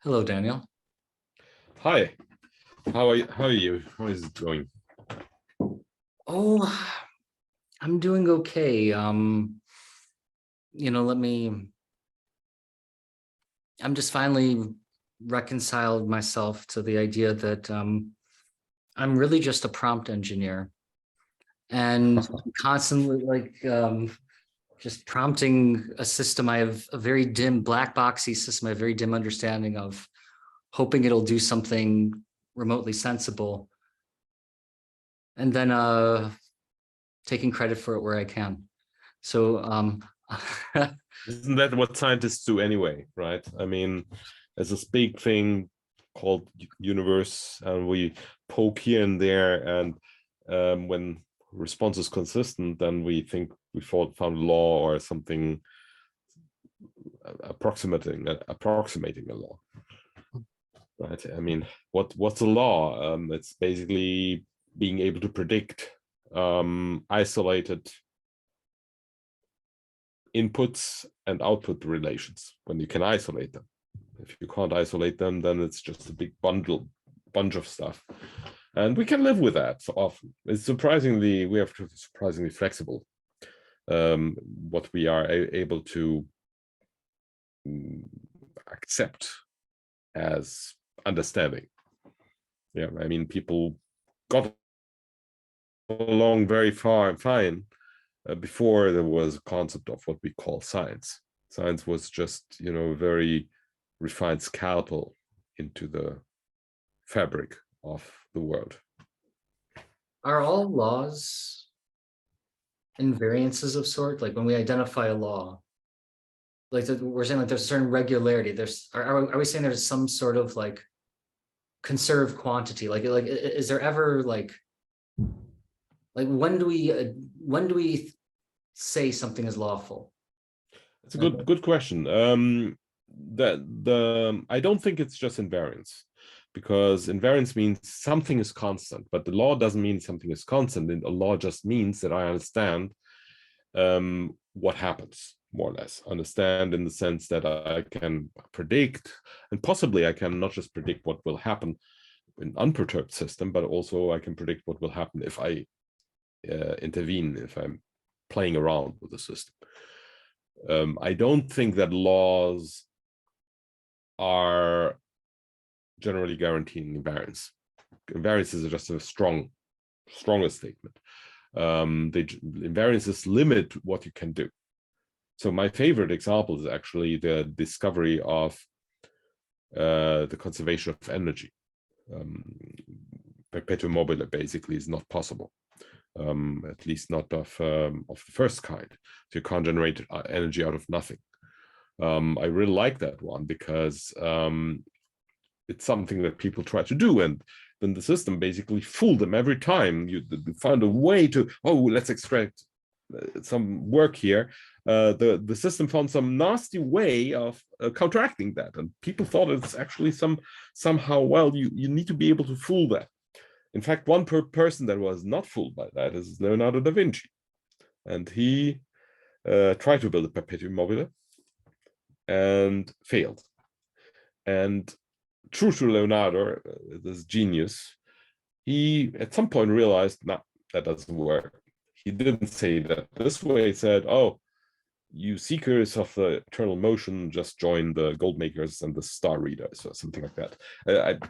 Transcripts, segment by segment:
Hello, Daniel. Hi, how are you? How are you? How is it going? Oh, I'm doing okay. I'm just finally reconciled myself to the idea that I'm really just a prompt engineer and constantly just prompting a system. I have a very dim black boxy system, I have very dim understanding of, hoping it'll do something remotely sensible. And then taking credit for it where I can. So Isn't that what scientists do anyway, right? I mean, there's this big thing called universe, and we poke here and there, and when response is consistent, then we think we found a law or something approximating a law, right? I mean, what's a law? It's basically being able to predict isolated inputs and output relations when you can isolate them. If you can't isolate them, then it's just a big bunch of stuff, and we can live with that. So often it's surprisingly, we have to be surprisingly flexible, what we are able to accept as understanding. Yeah, I mean, people got along very fine before there was a concept of what we call science. Science was just, a very refined scalpel into the fabric of the world. are all laws invariances of sort? Like when we identify a law, like we're saying like there's a certain regularity. Are we saying there's some sort of like conserved quantity? Like is there ever like when do we say something is lawful? It's a good question. I don't think it's just invariance, because invariance means something is constant, but the law doesn't mean something is constant. And the law just means that I understand what happens, more or less. Understand in the sense that I can predict, and possibly I can not just predict what will happen in unperturbed system, but also I can predict what will happen if I intervene, if I'm playing around with the system. I don't think that laws are generally guaranteeing invariance. Invariance is just a stronger statement. Invariances limit what you can do. So my favorite example is actually the discovery of the conservation of energy. Perpetuum mobile basically is not possible. At least not of the first kind. So you can't generate energy out of nothing. I really like that one because it's something that people try to do, and then the system basically fooled them every time. You found a way to, let's extract some work here. The system found some nasty way of counteracting that, and people thought it's actually somehow, well, you need to be able to fool that. In fact, one person that was not fooled by that is Leonardo da Vinci. And he tried to build a perpetuum mobile and failed. And true to Leonardo, this genius, he at some point realized, no, that doesn't work. He didn't say that this way. He said, you seekers of the eternal motion, just join the gold makers and the star readers, or something like that.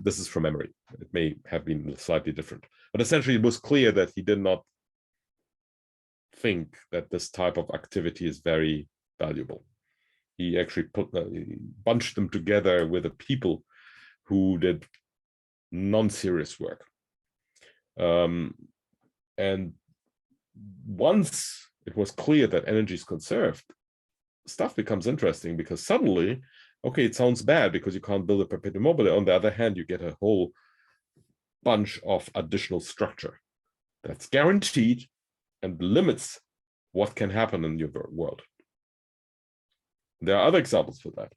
This is from memory. It may have been slightly different, but essentially it was clear that he did not think that this type of activity is very valuable. He actually bunched them together with the people who did non-serious work. And once it was clear that energy is conserved, stuff becomes interesting, because suddenly, okay, it sounds bad because you can't build a perpetuum mobile. On the other hand, you get a whole bunch of additional structure that's guaranteed and limits what can happen in your world. There are other examples for that.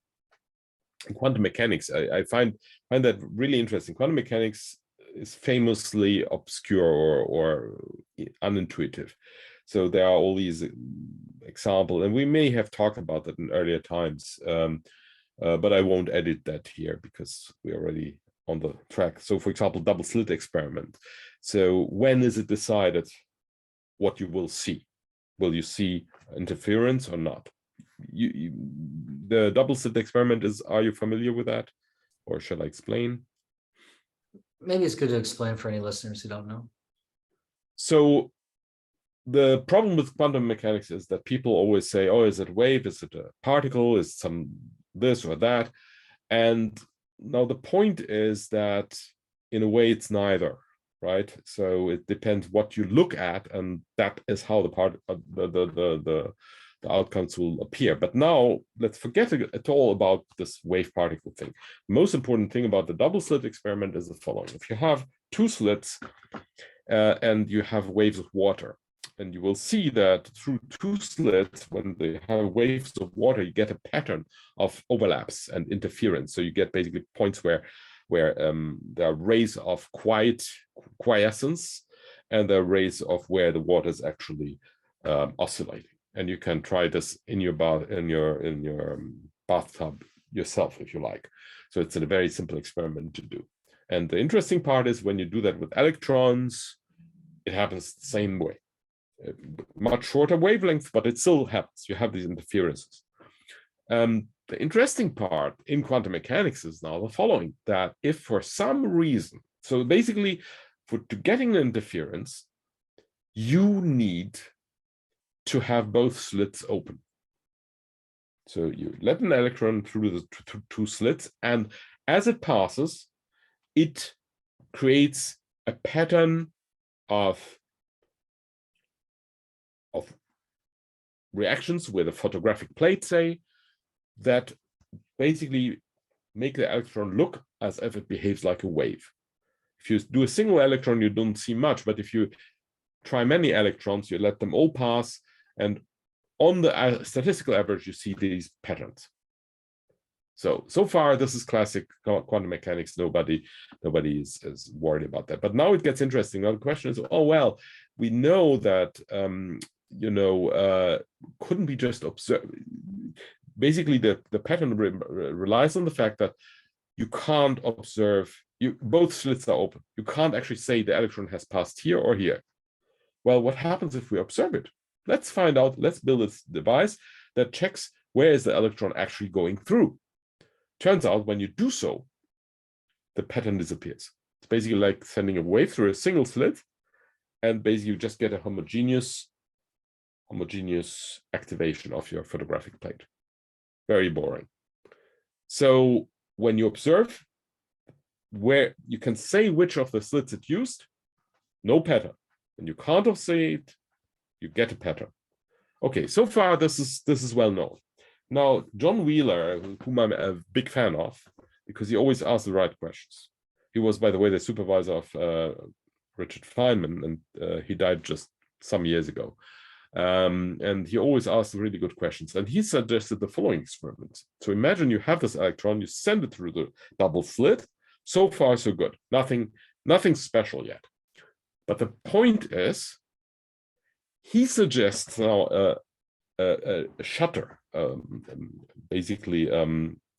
In quantum mechanics, I find that really interesting. Quantum mechanics is famously obscure or unintuitive. So there are all these example, and we may have talked about that in earlier times, but I won't edit that here because we're already on the track. So for example, double slit experiment. So when is it decided what you will see? Will you see interference or not? The double slit experiment is, are you familiar with that? Or shall I explain? Maybe it's good to explain for any listeners who don't know. So the problem with quantum mechanics is that people always say, oh, is it a wave? Is it a particle? Is some this or that? And now the point is that in a way it's neither, right? So it depends what you look at, and that is how the outcomes will appear. But now let's forget at all about this wave particle thing. The most important thing about the double slit experiment is the following. If you have two slits and you have waves of water, and you will see that through two slits, when they have waves of water, you get a pattern of overlaps and interference. So you get basically points where there are rays of quiescence, and there are rays of where the water is actually oscillating. And you can try this in your bathtub yourself if you like. So it's a very simple experiment to do. And the interesting part is when you do that with electrons, it happens the same way. Much shorter wavelength, but it still happens. You have these interferences. The interesting part in quantum mechanics is now the following, that if for some reason, so basically to getting an interference, you need to have both slits open. So you let an electron through the two slits, and as it passes, it creates a pattern of reactions with a photographic plate, say, that basically make the electron look as if it behaves like a wave. If you do a single electron, you don't see much, but if you try many electrons, you let them all pass, and on the statistical average, you see these patterns. So far, this is classic quantum mechanics. Nobody is worried about that. But now it gets interesting. Now the question is, oh, well, we know that, couldn't we just observe? Basically, the pattern relies on the fact that you can't observe, both slits are open. You can't actually say the electron has passed here or here. Well, what happens if we observe it? Let's find out. Let's build a device that checks where is the electron actually going through. Turns out when you do so, the pattern disappears. It's basically like sending a wave through a single slit, and basically you just get a homogeneous activation of your photographic plate. Very boring. So when you observe where you can say which of the slits it used, no pattern. When you can't say it, you get a pattern. Okay, so far this is well known. Now, John Wheeler, whom I'm a big fan of, because he always asks the right questions. He was, by the way, the supervisor of Richard Feynman, and he died just some years ago. And he always asked really good questions. And he suggested the following experiment. So imagine you have this electron, you send it through the double slit. So far, so good. Nothing special yet. But the point is, he suggests now a shutter, basically,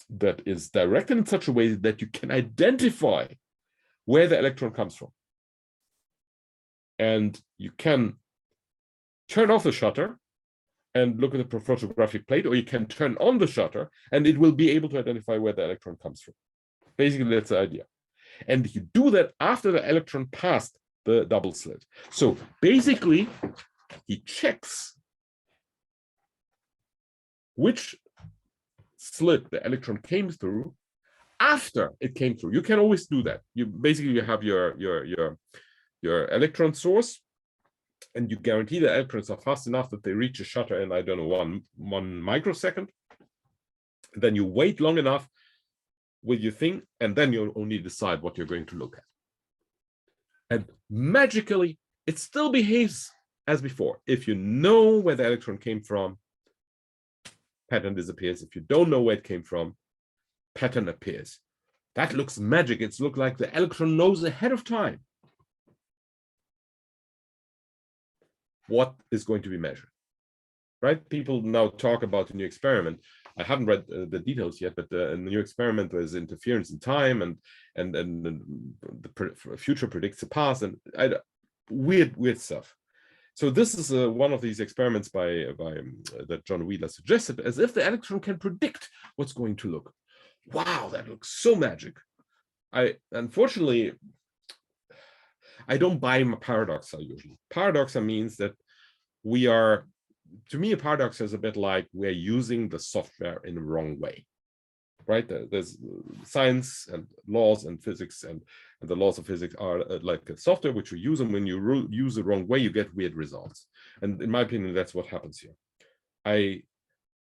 that is directed in such a way that you can identify where the electron comes from. And you can turn off the shutter and look at the photographic plate, or you can turn on the shutter and it will be able to identify where the electron comes from. Basically, that's the idea. And you do that after the electron passed the double slit. So basically, he checks which slit the electron came through after it came through. You can always do that. You have your electron source, and you guarantee the electrons are fast enough that they reach a shutter in, I don't know, one microsecond. Then you wait long enough with your thing, and then you only decide what you're going to look at. And magically, it still behaves as before. If you know where the electron came from, pattern disappears. If you don't know where it came from, pattern appears. That looks magic. It's look like the electron knows ahead of time what is going to be measured. right? People now talk about a new experiment. I haven't read the details yet, but a new experiment was interference in time, and the future predicts the past, and weird stuff. So this is one of these experiments that John Wheeler suggested, as if the electron can predict what's going to look. Wow, that looks so magic. Unfortunately, I don't buy paradoxa usually. Paradoxa means that we are, to me, a paradox is a bit like we're using the software in the wrong way, right? There's science and laws and physics, and the laws of physics are like a software which you use, and when you use the wrong way, you get weird results. And in my opinion, that's what happens here. I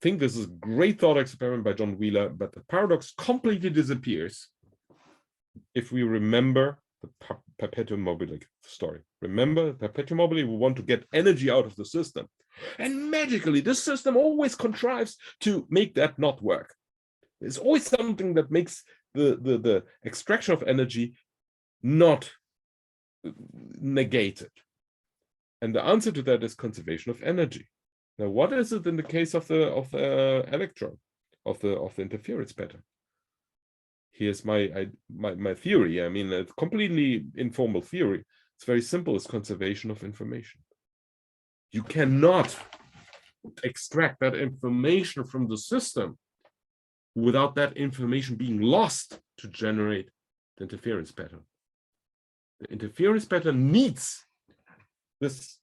think this is a great thought experiment by John Wheeler, but the paradox completely disappears if we remember the perpetuum mobile story. Remember, perpetuum mobile, we want to get energy out of the system. And magically, this system always contrives to make that not work. There's always something that makes the extraction of energy not negated. And the answer to that is conservation of energy. Now, what is it in the case of the electron, of the interference pattern? Here's my theory. I mean, a completely informal theory. It's very simple. It's conservation of information. You cannot extract that information from the system without that information being lost to generate the interference pattern. The interference pattern needs this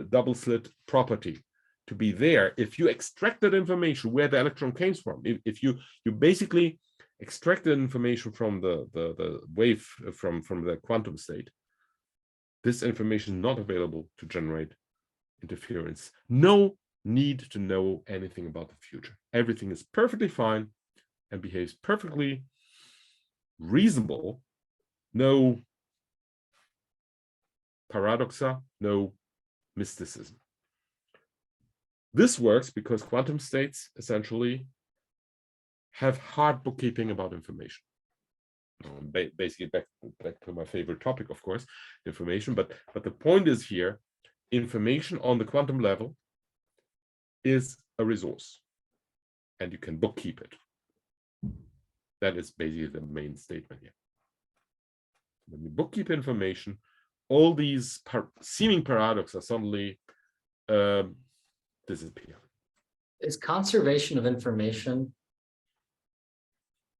double slit property to be there. If you extract that information where the electron came from, if you basically extract the information from the wave from the quantum state, this information is not available to generate interference. No need to know anything about the future. Everything is perfectly fine and behaves perfectly reasonable. No paradoxa, no mysticism. This works because quantum states essentially have hard bookkeeping about information. Basically, back to my favorite topic, of course, information. But the point is here, information on the quantum level is a resource, and you can bookkeep it. That is basically the main statement here. When you bookkeep information, all these seeming paradoxes suddenly disappear. Is conservation of information,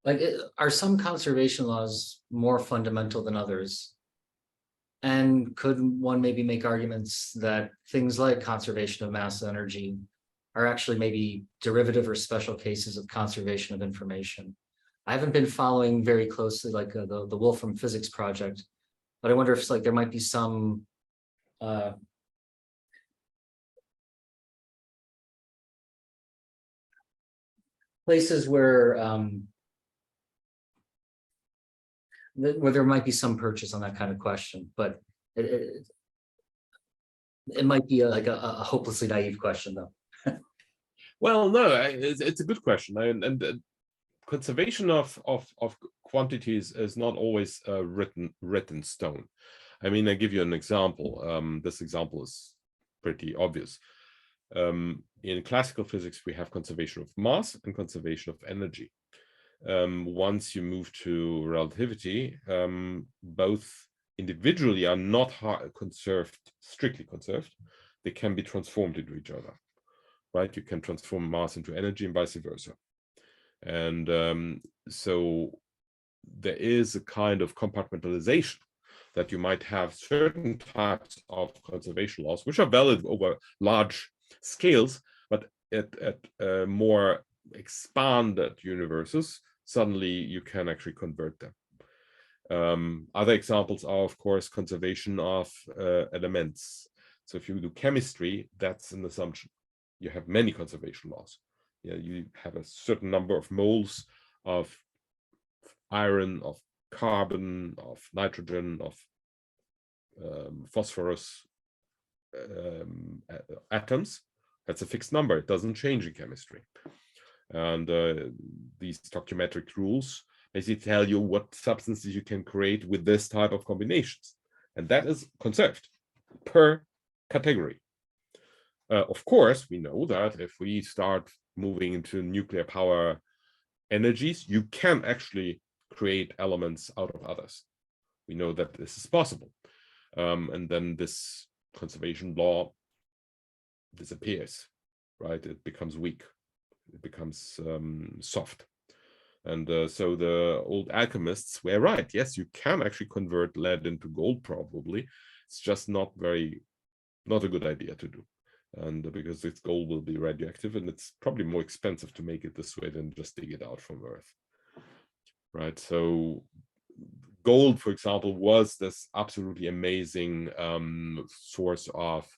like, are some conservation laws more fundamental than others? And could one maybe make arguments that things like conservation of mass energy are actually maybe derivative or special cases of conservation of information? I haven't been following very closely like the Wolfram Physics Project, but I wonder if like there might be some places where there might be some purchase on that kind of question, but it might be like a hopelessly naive question, though. Well, no, it's a good question, and conservation of quantities is not always written stone. I mean, I give you an example. This example is pretty obvious. In classical physics, we have conservation of mass and conservation of energy. Once you move to relativity, both individually are not strictly conserved. They can be transformed into each other, right? You can transform mass into energy and vice versa. And so there is a kind of compartmentalization that you might have certain types of conservation laws, which are valid over large scales, but at more expanded universes, suddenly you can actually convert them. Other examples are, of course, conservation of elements. So if you do chemistry, that's an assumption. You have many conservation laws. Yeah, you have a certain number of moles of iron, of carbon, of nitrogen, of phosphorus atoms. That's a fixed number. It doesn't change in chemistry. And these stoichiometric rules basically tell you what substances you can create with this type of combinations. And that is conserved per category. Of course, we know that if we start moving into nuclear power energies, you can actually create elements out of others. We know that this is possible. And then this conservation law disappears, right? It becomes weak. It becomes soft. And so the old alchemists were right. Yes, you can actually convert lead into gold, probably. It's just not a good idea to do. And because this gold will be radioactive, and it's probably more expensive to make it this way than just dig it out from Earth. Right. So gold, for example, was this absolutely amazing source of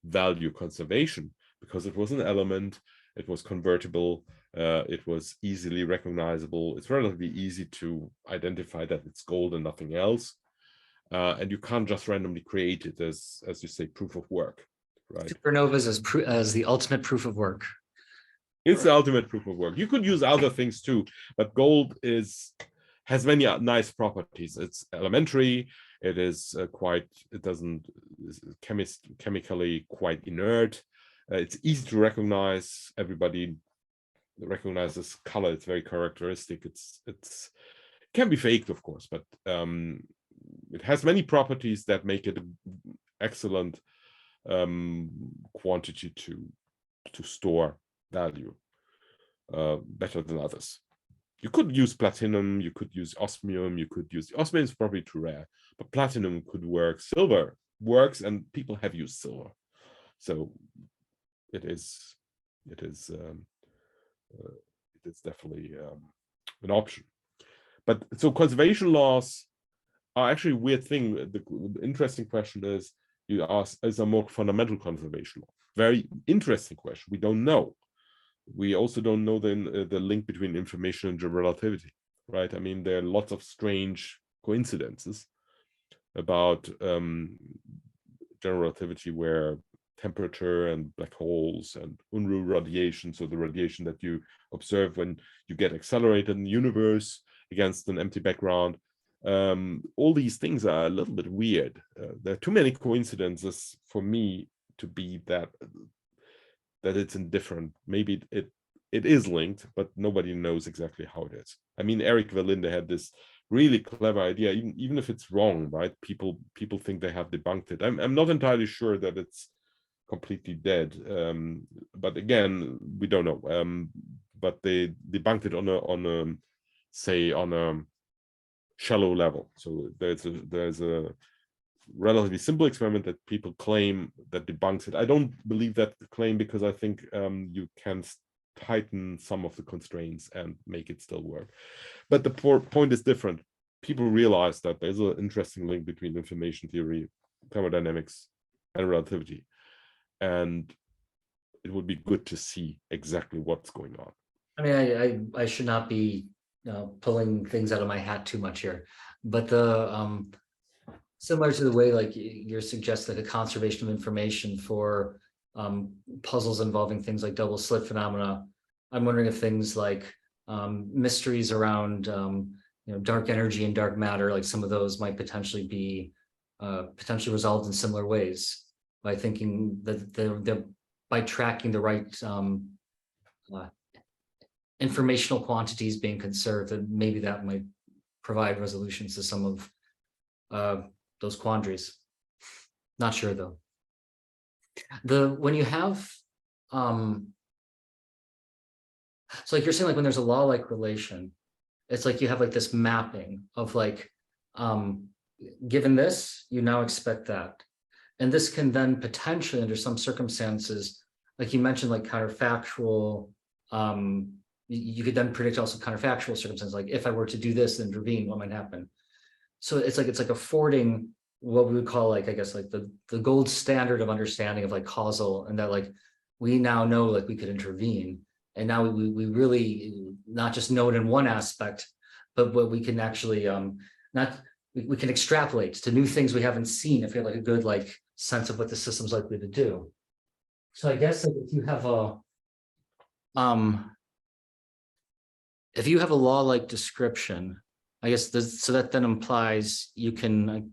value conservation because it was an element, it was convertible, it was easily recognizable. It's relatively easy to identify that it's gold and nothing else. And you can't just randomly create it as you say, proof of work, right? Supernovas as the ultimate proof of work. It's the ultimate proof of work. You could use other things too, but gold has many nice properties. It's elementary. It is chemically quite inert. It's easy to recognize. Everybody recognizes color. It's very characteristic. It can be faked, of course, but it has many properties that make it an excellent quantity to store value, better than others. You could use platinum, you could use osmium, osmium is probably too rare, but platinum could work. Silver works, and people have used silver, so it is definitely an option. But so conservation laws are actually a weird thing. The interesting question is, you ask, is a more fundamental conservation law? Very interesting question. We don't know. We also don't know the link between information and general relativity, right? I mean, there are lots of strange coincidences about general relativity where temperature and black holes and Unruh radiation, so the radiation that you observe when you get accelerated in the universe against an empty background, all these things are a little bit weird. There are too many coincidences for me to be that it's indifferent. Maybe it is linked, but nobody knows exactly how it is. I mean, Eric Verlinde had this really clever idea, even if it's wrong, right? People think they have debunked it. I'm not entirely sure that it's completely dead, but again, we don't know. But they debunked it on a shallow level. So there's a relatively simple experiment that people claim that debunks it. I don't believe that claim because I think you can tighten some of the constraints and make it still work. But the point is different. People realize that there's an interesting link between information theory, thermodynamics, and relativity. And it would be good to see exactly what's going on. I mean, I should not be pulling things out of my hat too much here, but the similar to the way like you're suggesting a conservation of information for puzzles involving things like double slit phenomena, I'm wondering if things like mysteries around dark energy and dark matter, like some of those might potentially be potentially resolved in similar ways by thinking that they're by tracking the right informational quantities being conserved, and maybe that might provide resolutions to some of those quandaries. Not sure though. When you have so like you're saying, like when there's a law-like relation, it's like you have like this mapping of like given this, you now expect that. And this can then potentially, under some circumstances, like you mentioned, like counterfactual, you could then predict also counterfactual circumstances, like if I were to do this and intervene, what might happen? So it's like affording what we would call, like, I guess, like the gold standard of understanding of like causal, and that like we now know like we could intervene. And now we really not just know it in one aspect, but what we can actually we can extrapolate to new things we haven't seen if we have like a good like sense of what the system's likely to do. So I guess like if you have a law-like description, I guess so that then implies you can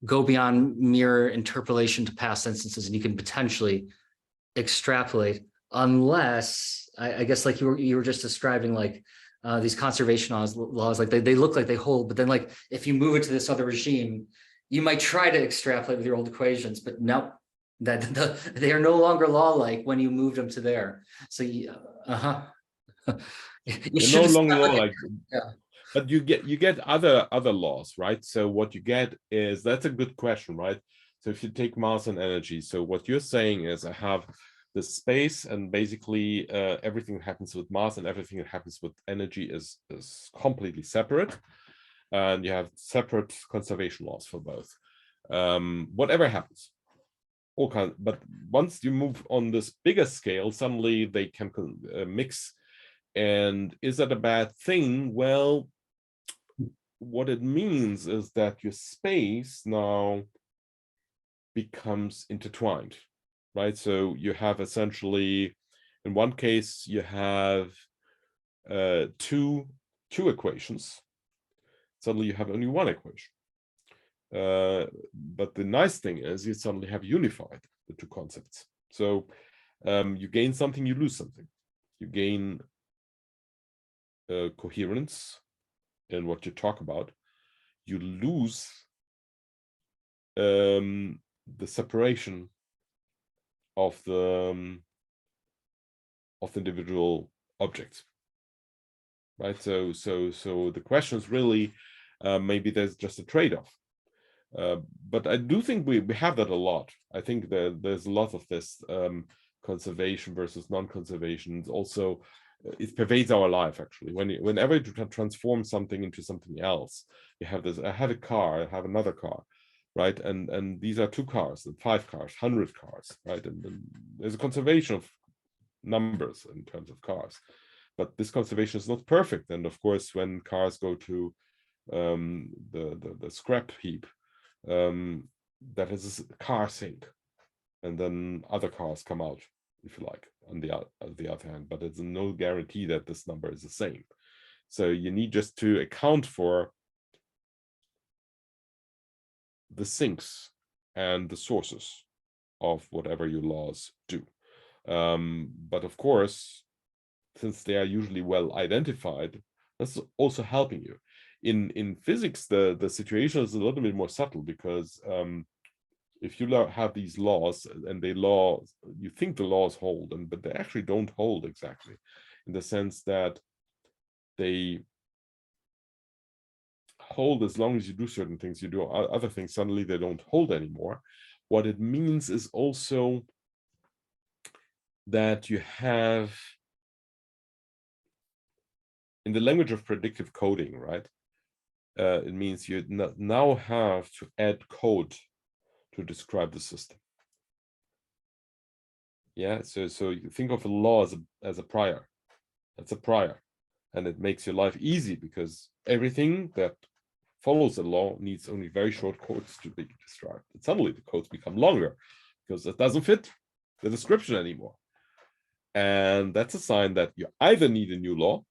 go beyond mere interpolation to past instances, and you can potentially extrapolate, unless I guess like you were just describing, like these conservation laws, like they look like they hold, but then like if you move it to this other regime, you might try to extrapolate with your old equations, but no, they are no longer law-like when you moved them to there. So you you They're should no longer law like, yeah. but you get other laws, right? So what you get is, that's a good question, right? So if you take mass and energy, so what you're saying is, I have the space, and basically everything that happens with mass and everything that happens with energy is completely separate, and you have separate conservation laws for both. Whatever happens, all kinds. But once you move on this bigger scale, suddenly they can mix. And is that a bad thing? Well, what it means is that your space now becomes intertwined, right? So you have essentially, in one case, you have two equations. Suddenly you have only one equation. But the nice thing is, you suddenly have unified the two concepts. So you gain something, you lose something. You gain coherence in what you talk about. You lose the separation of the individual objects, right? So the question is really, maybe there's just a trade-off. But I do think we have that a lot. I think there's a lot of this conservation versus non-conservation. It's also, it pervades our life, actually. Whenever you transform something into something else, you have this, I have a car, I have another car, right? And these are 2 cars, 5 cars, 100 cars, right? And there's a conservation of numbers in terms of cars. But this conservation is not perfect. And of course, when cars go to the scrap heap, that is a car sink, and then other cars come out, if you like, on the other hand. But it's no guarantee that this number is the same. So you need just to account for the sinks and the sources of whatever your laws do. But of course, since they are usually well identified, that's also helping you. In physics, the situation is a little bit more subtle, because if you have these laws, and you think the laws hold, but they actually don't hold exactly, in the sense that they hold as long as you do certain things. You do other things, suddenly they don't hold anymore. What it means is also that you have, in the language of predictive coding, right? It means you now have to add code to describe the system. Yeah, so you think of a law as a prior. That's a prior, and it makes your life easy, because everything that follows a law needs only very short codes to be described. And suddenly the codes become longer, because it doesn't fit the description anymore. And that's a sign that you either need a new law,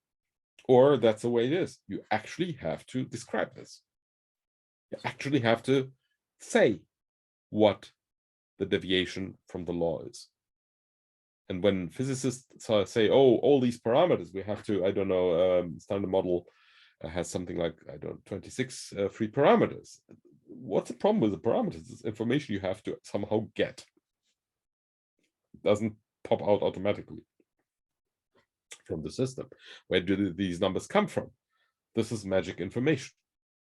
or that's the way it is. You actually have to describe this. You actually have to say what the deviation from the law is. And when physicists say, oh, all these parameters, we have to, I don't know, standard model has something like, I don't know, 26 free parameters. What's the problem with the parameters? It's information you have to somehow get. It doesn't pop out automatically from the system. Where do these numbers come from? This is magic information.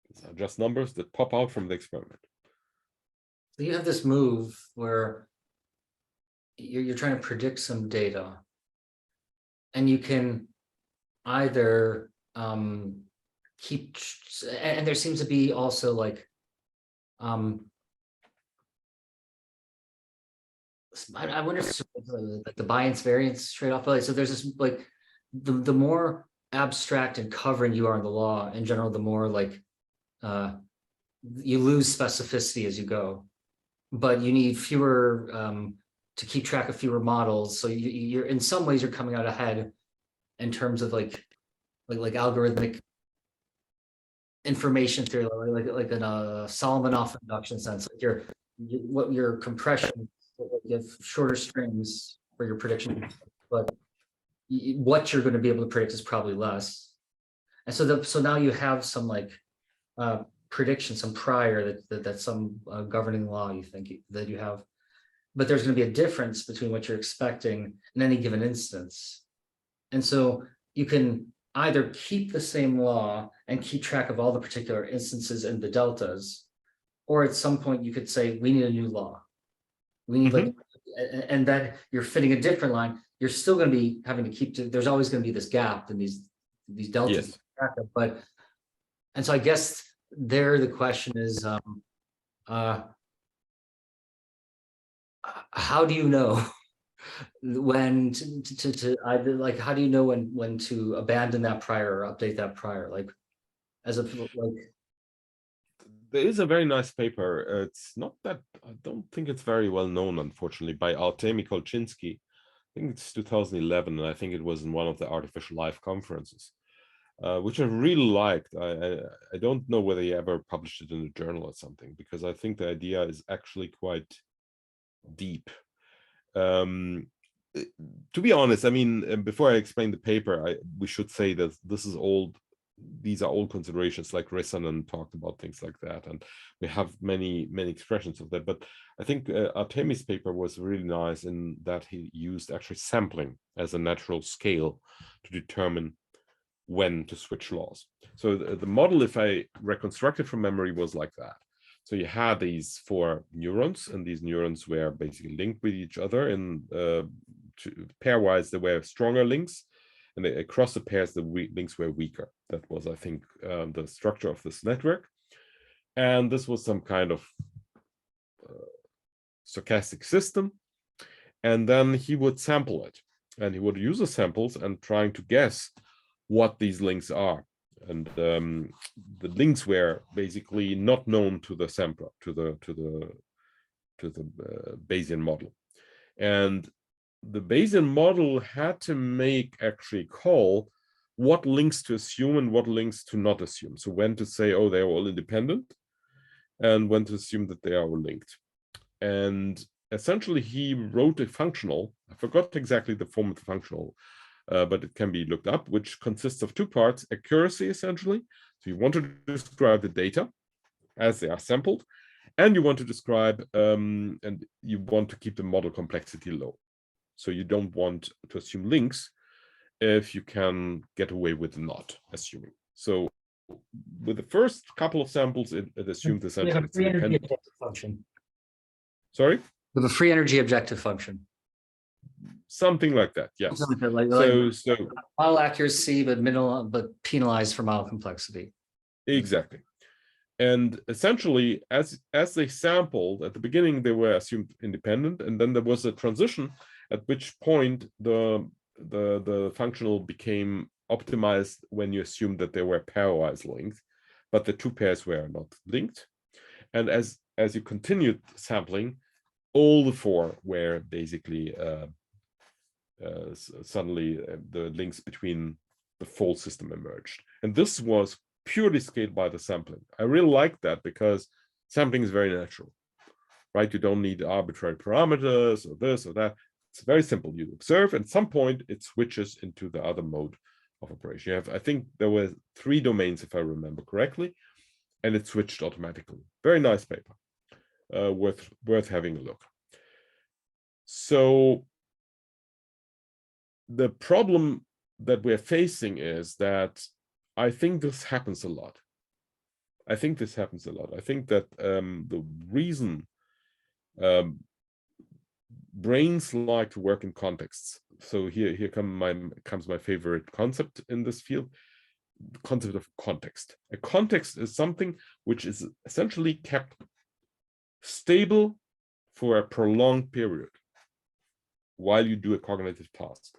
These are just numbers that pop out from the experiment. So you have this move where you're trying to predict some data, and you can either keep, and there seems to be also like I wonder if it's like the variance trade-off. So there's this like the more abstract and covering you are in the law in general, the more like you lose specificity as you go, but you need fewer to keep track of fewer models. So you're in some ways you're coming out ahead in terms of like algorithmic information theory, like in a Solomon-off induction sense, like what your compression, you have shorter strings for your prediction, but what you're going to be able to predict is probably less. And so now you have some like prediction, some prior that's some governing law you think that you have, but there's going to be a difference between what you're expecting in any given instance. And so you can either keep the same law and keep track of all the particular instances and the deltas, or at some point you could say, we need a new law. We need like, and that you're fitting a different line. You're still going to be having to keep there's always going to be this gap in these deltas. Yes. But, and so I guess there the question is, how do you know when to either, like, how do you know when to abandon that prior or update that prior, like as a like There is a very nice paper. It's not that, I don't think it's very well known, unfortunately, by Artemi Kolchinsky. I think it's 2011, and I think it was in one of the Artificial Life conferences, which I really liked. I don't know whether he ever published it in a journal or something, because I think the idea is actually quite deep. To be honest, I mean, before I explain the paper, we should say that these are old considerations, like Rissanen talked about things like that, and we have many expressions of that. But I think Artemi's paper was really nice in that he used actually sampling as a natural scale to determine when to switch laws. So the model, if I reconstruct it from memory, was like that. So you had these 4 neurons, and these neurons were basically linked with each other, and pairwise there were stronger links, and across the pairs the links were weaker. That was, I think, the structure of this network. And this was some kind of stochastic system. And then he would sample it, and he would use the samples and trying to guess what these links are. And the links were basically not known to the sampler, to the Bayesian model. And the Bayesian model had to make actually call what links to assume and what links to not assume. So when to say, oh, they're all independent, and when to assume that they are all linked. And essentially he wrote a functional, I forgot exactly the form of the functional, but it can be looked up, which consists of 2 parts: accuracy, essentially. So you want to describe the data as they are sampled, and you want to describe, and you want to keep the model complexity low. So you don't want to assume links if you can get away with not assuming. So with the first couple of samples, it assumed essentially it's independent. function. Sorry? With a free energy objective function. Something like that, yes. Something like So model accuracy, but penalized for model complexity. Exactly. And essentially, as they sampled, at the beginning, they were assumed independent, and then there was a transition at which point the functional became optimized when you assumed that they were pairwise linked, but the 2 pairs were not linked. And as you continued sampling, all the 4 were basically suddenly the links between the full system emerged. And this was purely scaled by the sampling. I really like that because sampling is very natural, right? You don't need arbitrary parameters or this or that. It's very simple. You observe, and at some point it switches into the other mode of operation. You have, I think there were 3 domains, if I remember correctly, and it switched automatically. Very nice paper, worth having a look. So the problem that we're facing is that I think this happens a lot. I think that the reason brains like to work in contexts. So here comes my favorite concept in this field, the concept of context. A context is something which is essentially kept stable for a prolonged period while you do a cognitive task.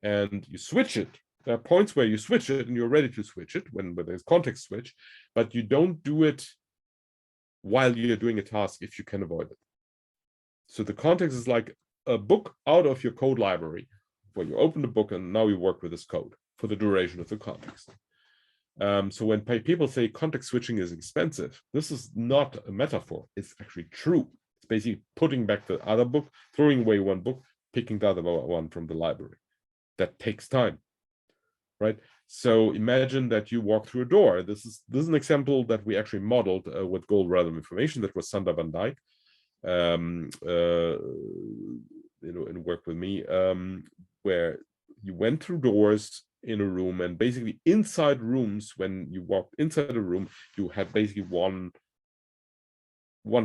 And you switch it. There are points where you switch it and you're ready to switch it when there's context switch, but you don't do it while you're doing a task if you can avoid it. So the context is like a book out of your code library, where you open the book and now you work with this code for the duration of the context. So when people say context switching is expensive, this is not a metaphor. It's actually true. It's basically putting back the other book, throwing away one book, picking the other one from the library. That takes time, right? So imagine that you walk through a door. This is an example that we actually modeled with goal random information. That was Sander van Dijk, and work with me, where you went through doors in a room, and basically inside rooms, when you walked inside a room, you had basically one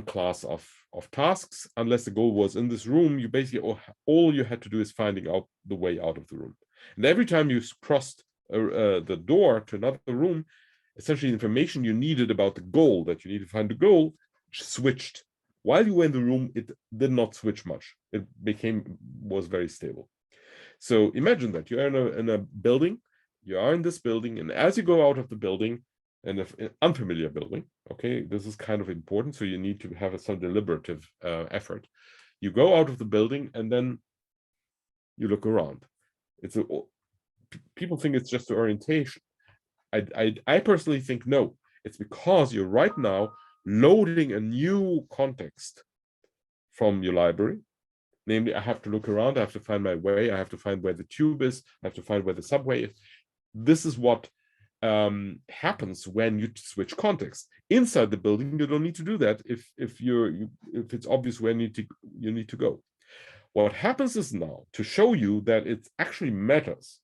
class of tasks. Unless the goal was in this room, you basically all you had to do is finding out the way out of the room. And every time you crossed the door to another room, essentially the information you needed about the goal, that you need to find the goal, switched. While you were in the room, it did not switch much. It was very stable. So imagine that you're in a building, you are in this building, and as you go out of the building, and an unfamiliar building, okay, this is kind of important, so you need to have some deliberative effort. You go out of the building, and then you look around. People think it's just the orientation. I personally think no. It's because you're right now loading a new context from your library. Namely, I have to look around, I have to find my way, I have to find where the tube is, I have to find where the subway is. This is what happens when you switch context. Inside the building, you don't need to do that if it's obvious where you need to go. What happens is, now, to show you that it actually matters,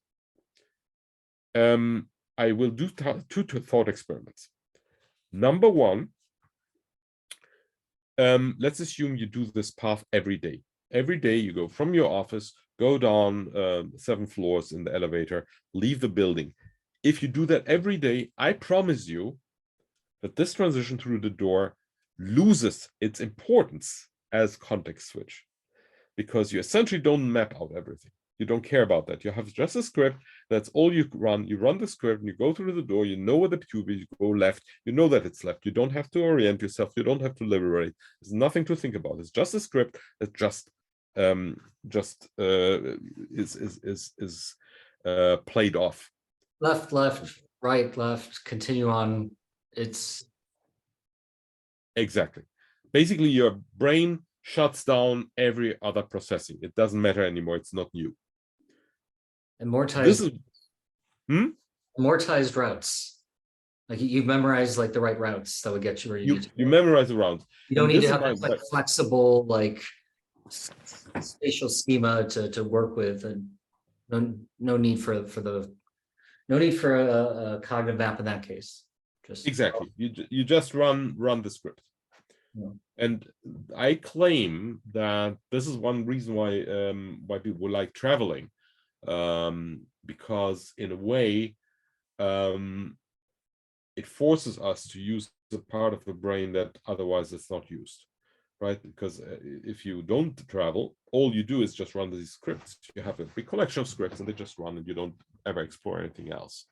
I will do two thought experiments. Number one, let's assume you do this path every day. Every day you go from your office, go down 7 floors in the elevator, leave the building. If you do that every day, I promise you that this transition through the door loses its importance as context switch, because you essentially don't map out everything. You don't care about that. You have just a script. That's all you run. You run the script and you go through the door. You know where the tube is. You go left. You know that it's left. You don't have to orient yourself. You don't have to liberate. There's nothing to think about. It's just a script that just is played off. Left, right, left, continue on. It's exactly. Basically, your brain shuts down every other processing. It doesn't matter anymore. It's not new. Amortized routes. Like you memorize like the right routes that would get you where you need to. You memorize the routes. You don't need to have like flexible like spatial schema to work with, and no need for a cognitive map in that case. Exactly. You just run the script. Yeah. And I claim that this is one reason why people like traveling, because in a way it forces us to use the part of the brain that otherwise is not used, right? Because if you don't travel, all you do is just run these scripts. You have a big collection of scripts and they just run, and you don't ever explore anything else.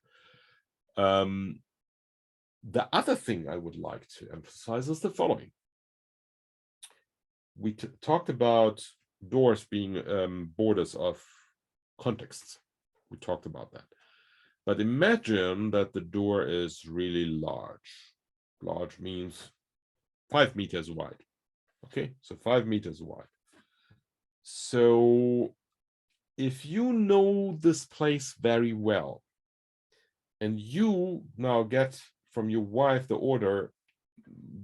The other thing I would like to emphasize is the following. We talked about doors being borders of contexts. We talked about that. But imagine that the door is really large. Large means 5 meters wide. Okay, so 5 meters wide. So if you know this place very well, and you now get from your wife the order,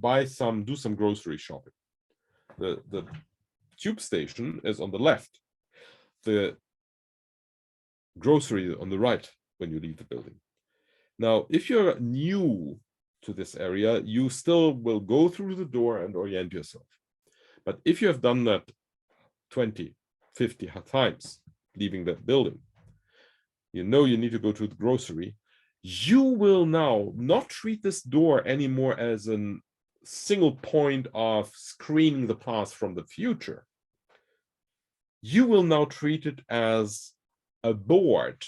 do some grocery shopping. The tube station is on the left, the grocery on the right when you leave the building. Now, if you're new to this area, you still will go through the door and orient yourself. But if you have done that 20, 50 times leaving that building, you know you need to go to the grocery, you will now not treat this door anymore as a single point of screening the past from the future. You will now treat it as a board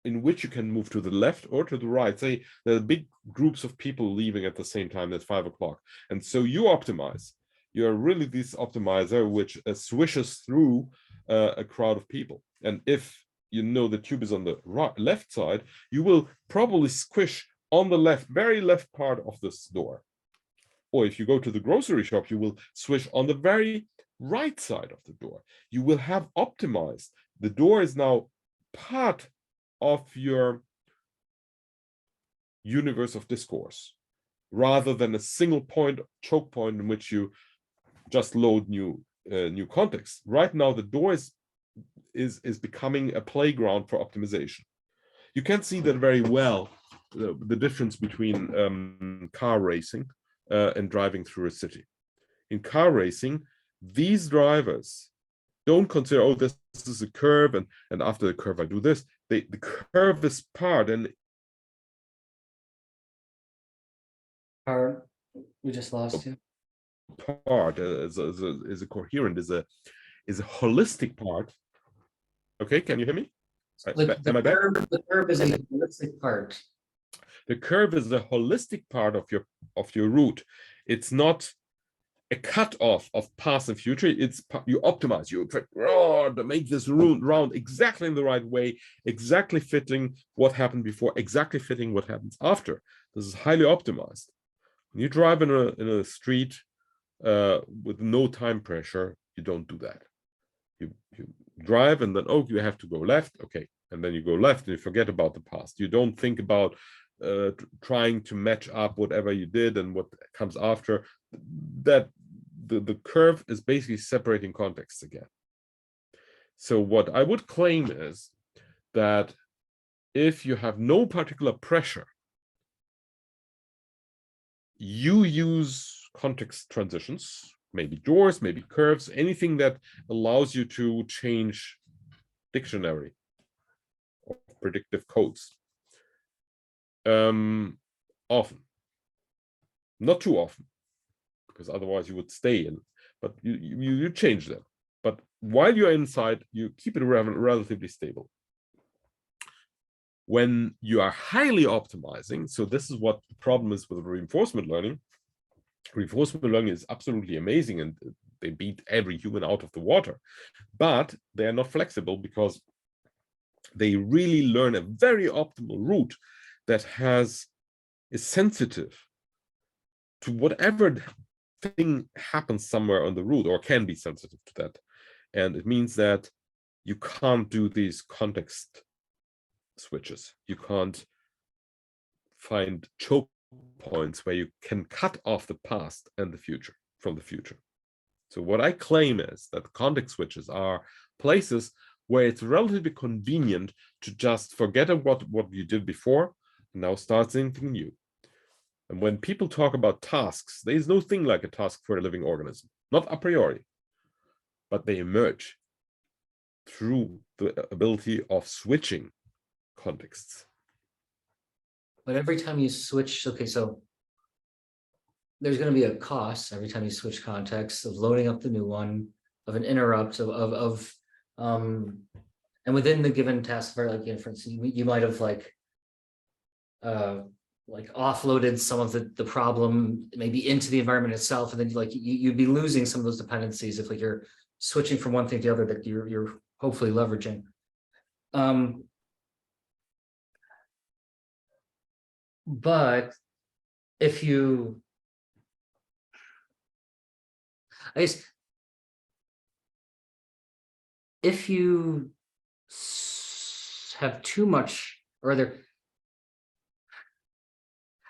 in which you can move to the left or to the right. Say there are big groups of people leaving at the same time at 5 o'clock. And so you optimize. You're really this optimizer which swishes through a crowd of people. And if you know the tube is on the left side, you will probably squish on the left, very left part of this door. Or if you go to the grocery shop, you will switch on the very right side of the door. You will have optimized. The door is now part of your universe of discourse, rather than a single point, choke point in which you just load new context. Right now, the door is becoming a playground for optimization. You can see that very well, the difference between car racing and driving through a city. In car racing, these drivers don't consider, oh, this is a curve, and after the curve I do this. The curve is part, and we just lost you. part is a coherent, is a holistic part. Okay, can you hear me? Am I back? The curve is a holistic part. The curve is the holistic part of your route. It's not a cutoff of past and future. It's you optimize. You to make this round exactly in the right way, exactly fitting what happened before, exactly fitting what happens after. This is highly optimized. When you drive in a street with no time pressure, you don't do that. You drive and then, oh, you have to go left. Okay, and then you go left and you forget about the past. You don't think about trying to match up whatever you did and what comes after. That the curve is basically separating contexts again. So what I would claim is that if you have no particular pressure, you use context transitions, maybe doors, maybe curves, anything that allows you to change dictionary or predictive codes. Often, not too often, because otherwise you would stay in, but you change them. But while you're inside, you keep it relatively stable. When you are highly optimizing, so this is what the problem is with reinforcement learning. Reinforcement learning is absolutely amazing, and they beat every human out of the water, but they are not flexible because they really learn a very optimal route that is sensitive to whatever thing happens somewhere on the route, or can be sensitive to that. And it means that you can't do these context switches. You can't find choke points where you can cut off the past and the future from the future. So what I claim is that context switches are places where it's relatively convenient to just forget about what you did before and now start something new. And when people talk about tasks, there is no thing like a task for a living organism, not a priori, but they emerge through the ability of switching contexts. But every time you switch, okay, so there's going to be a cost every time you switch context of loading up the new one, of an interrupt, and within the given task, for like inference, you might have like offloaded some of the problem maybe into the environment itself, and then you'd be losing some of those dependencies if like you're switching from one thing to the other that you're hopefully leveraging. But if you, I guess, if you have too much, or rather,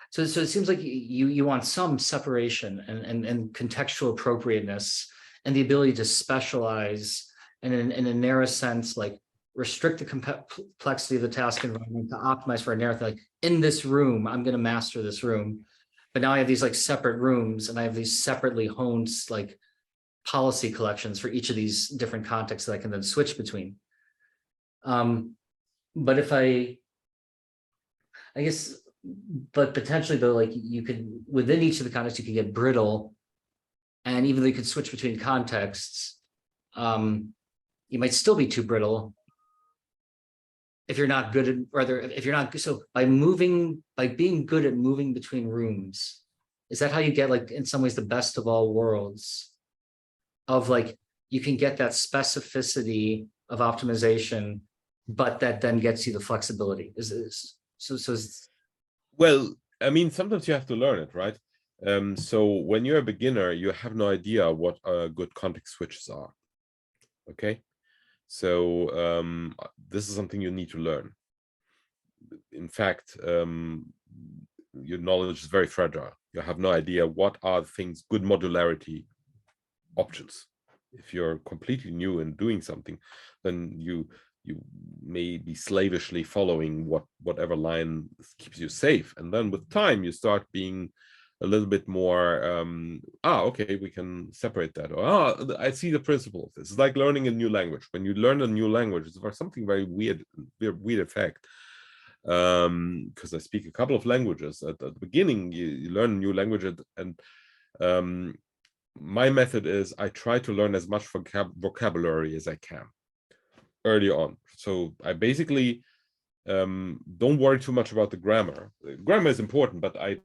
so it seems like you want some separation and contextual appropriateness and the ability to specialize and in a narrow sense, like restrict the complexity of the task environment to optimize for a narrow thing. Like in this room, I'm going to master this room, but now I have these like separate rooms and I have these separately honed like policy collections for each of these different contexts that I can then switch between. But if I guess, but potentially though, like you could, within each of the contexts, you could get brittle, and even though you could switch between contexts, you might still be too brittle if you're not good at, rather, if you're not, so by being good at moving between rooms, is that how you get like in some ways the best of all worlds of like, you can get that specificity of optimization, but that then gets you the flexibility. So Well, I mean, sometimes you have to learn it, right? So when you're a beginner, you have no idea what good context switches are. Okay, so this is something you need to learn. In fact, your knowledge is very fragile. You have no idea what are things, good modularity options. If you're completely new in doing something, then you may be slavishly following whatever line keeps you safe, and then with time you start being a little bit more okay, we can separate that, or I see the principle of this. It's like learning a new language. When you learn a new language, it's something very weird effect, because I speak a couple of languages. At the beginning you learn a new language, and my method is I try to learn as much vocabulary as I can early on. So I basically don't worry too much about the grammar. Grammar is important, but I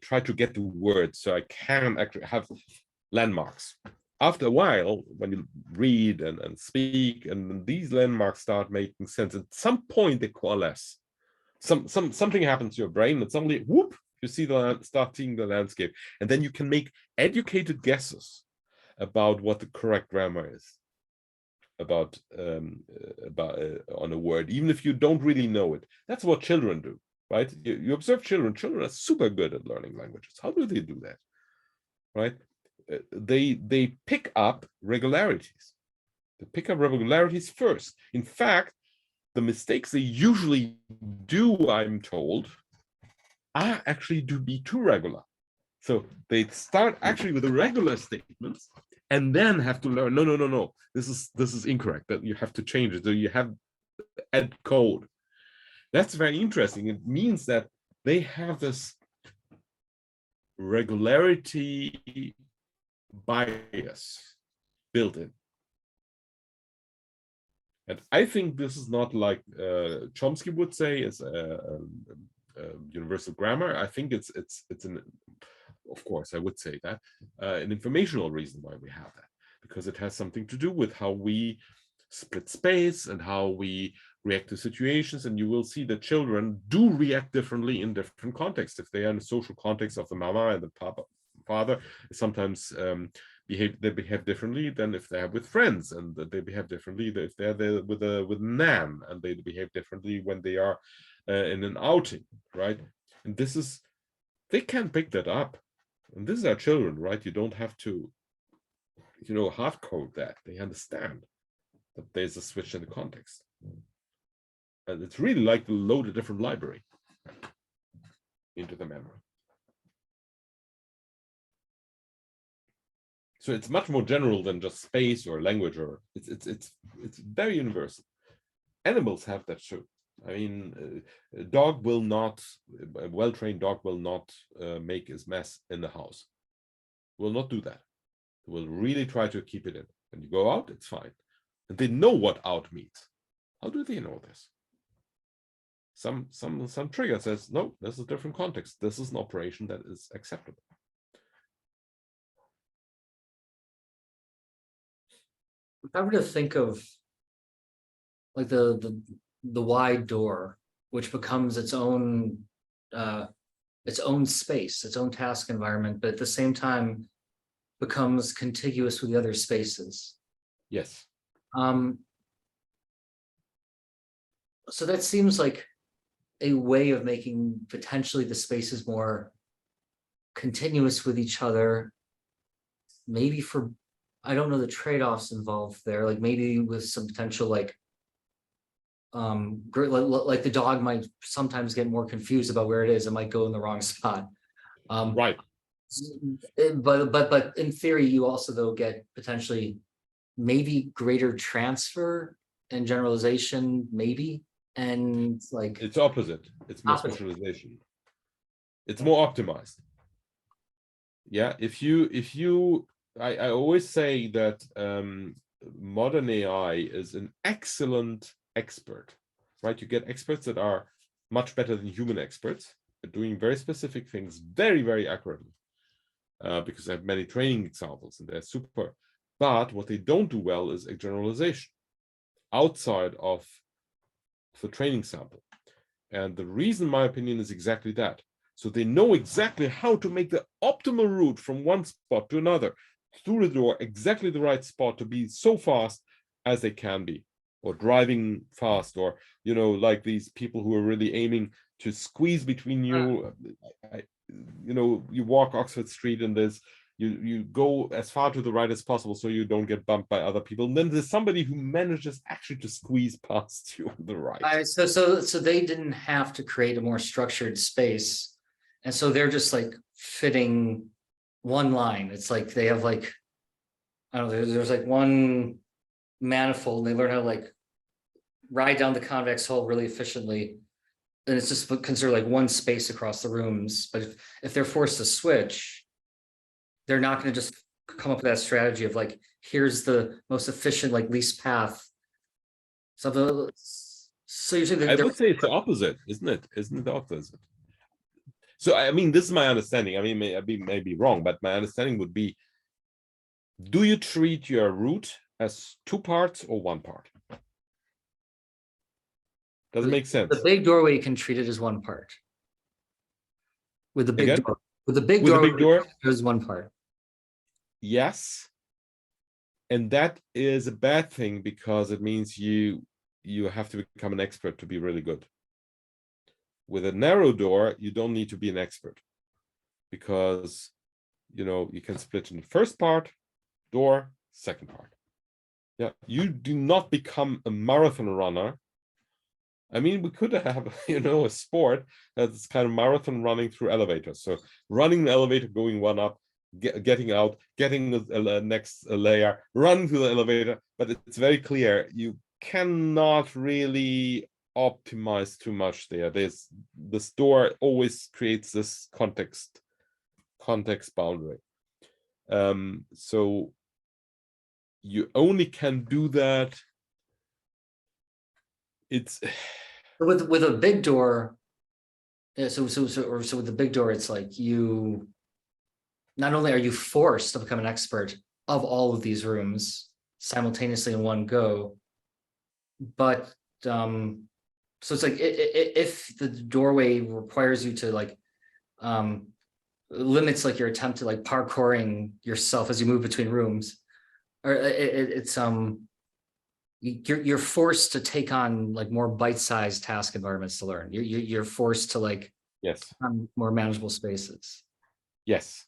try to get the words so I can actually have landmarks. After a while, when you read and speak, and these landmarks start making sense, at some point they coalesce. Something happens to your brain, and suddenly, whoop, you see start seeing the landscape, and then you can make educated guesses about what the correct grammar is about on a word, even if you don't really know it. That's what children do, right? You observe children. Children are super good at learning languages. How do they do that, right? They pick up regularities. They pick up regularities first. In fact, the mistakes they usually do, I'm told, are actually to be too regular. So they start actually with the regular statements and then have to learn, no, this is incorrect, that you have to change it. So you have add code. That's very interesting. It means that they have this regularity bias built in. And I think this is not like Chomsky would say is a universal grammar. I think it's an, of course, I would say that an informational reason why we have that, because it has something to do with how we split space and how we react to situations. And you will see that children do react differently in different contexts. If they are in the social context of the mama and the father, sometimes they behave differently than if they are with friends, and they behave differently if they're there with nan, and they behave differently when they are in an outing, right? And this is, they can pick that up. And these are children, right? You don't have to, hard code that. They understand that there's a switch in the context. And it's really like to load a different library into the memory. So it's much more general than just space or language, or it's very universal. Animals have that too. I mean, a well-trained dog will not make his mess in the house. Will not do that. Will really try to keep it in. When you go out, it's fine. And they know what out means. How do they know this? Some trigger says, no, this is a different context. This is an operation that is acceptable. If I were to think of like the wide door, which becomes its own space, its own task environment, but at the same time becomes contiguous with the other spaces. Yes. So that seems like a way of making potentially the spaces more continuous with each other. Maybe for, I don't know the trade-offs involved there, like maybe with some potential like the dog might sometimes get more confused about where it is. It might go in the wrong spot. Right. But in theory, you also though get potentially maybe greater transfer and generalization, maybe, and like it's opposite. It's more specialization. It's more optimized. Yeah. I always say that modern AI is an excellent expert, right? You get experts that are much better than human experts at doing very specific things very, very accurately, because I have many training examples and they're super. But what they don't do well is a generalization outside of the training sample. And the reason, my opinion, is exactly that. So they know exactly how to make the optimal route from one spot to another through the door, exactly the right spot to be so fast as they can be, or driving fast, or, you know, like these people who are really aiming to squeeze between you. You know, you walk Oxford Street and there's, you go as far to the right as possible so you don't get bumped by other people. And then there's somebody who manages actually to squeeze past you on the right. So they didn't have to create a more structured space, and so they're just like fitting one line. It's like they have like, I don't know, there's like one manifold, and they learn how to like ride down the convex hull really efficiently, and it's just considered like one space across the rooms. But if they're forced to switch, they're not going to just come up with that strategy of like, here's the most efficient, like least path. So you're saying I that would say it's the opposite, isn't it? Isn't it the opposite? So, I mean, this is my understanding. I mean, may be wrong, but my understanding would be, do you treat your route as two parts or one part? Does it make sense? the big doorway, you can treat it as one part. With the big Again? door, with the big With door, the big door? there's one part. Yes. And that is a bad thing, because it means you have to become an expert to be really good. With a narrow door, you don't need to be an expert, because, you know, you can split in the first part, door, second part. Yeah, you do not become a marathon runner. I mean, we could have, you know, a sport that's kind of marathon running through elevators. So running the elevator, going one up, getting out, getting the next layer, run through the elevator. But it's very clear you cannot really optimize too much there. This door always creates this context boundary. So you only can do that. It's With a big door, yeah, so with the big door, it's like you not only are you forced to become an expert of all of these rooms simultaneously in one go, but so it's like if the doorway requires you to like limits like your attempt to like parkouring yourself as you move between rooms, or it's you're forced to take on like more bite-sized task environments to learn. You're forced to like yes. more manageable spaces. Yes.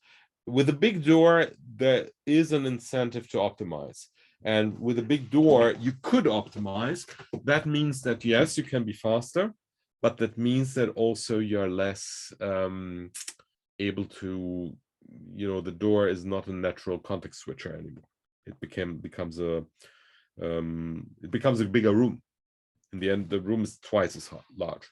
With a big door, there is an incentive to optimize. And with a big door, you could optimize. That means that, yes, you can be faster, but that means that also you're less able to, you know, the door is not a natural context switcher anymore. It becomes a bigger room. In the end, the room is twice as large.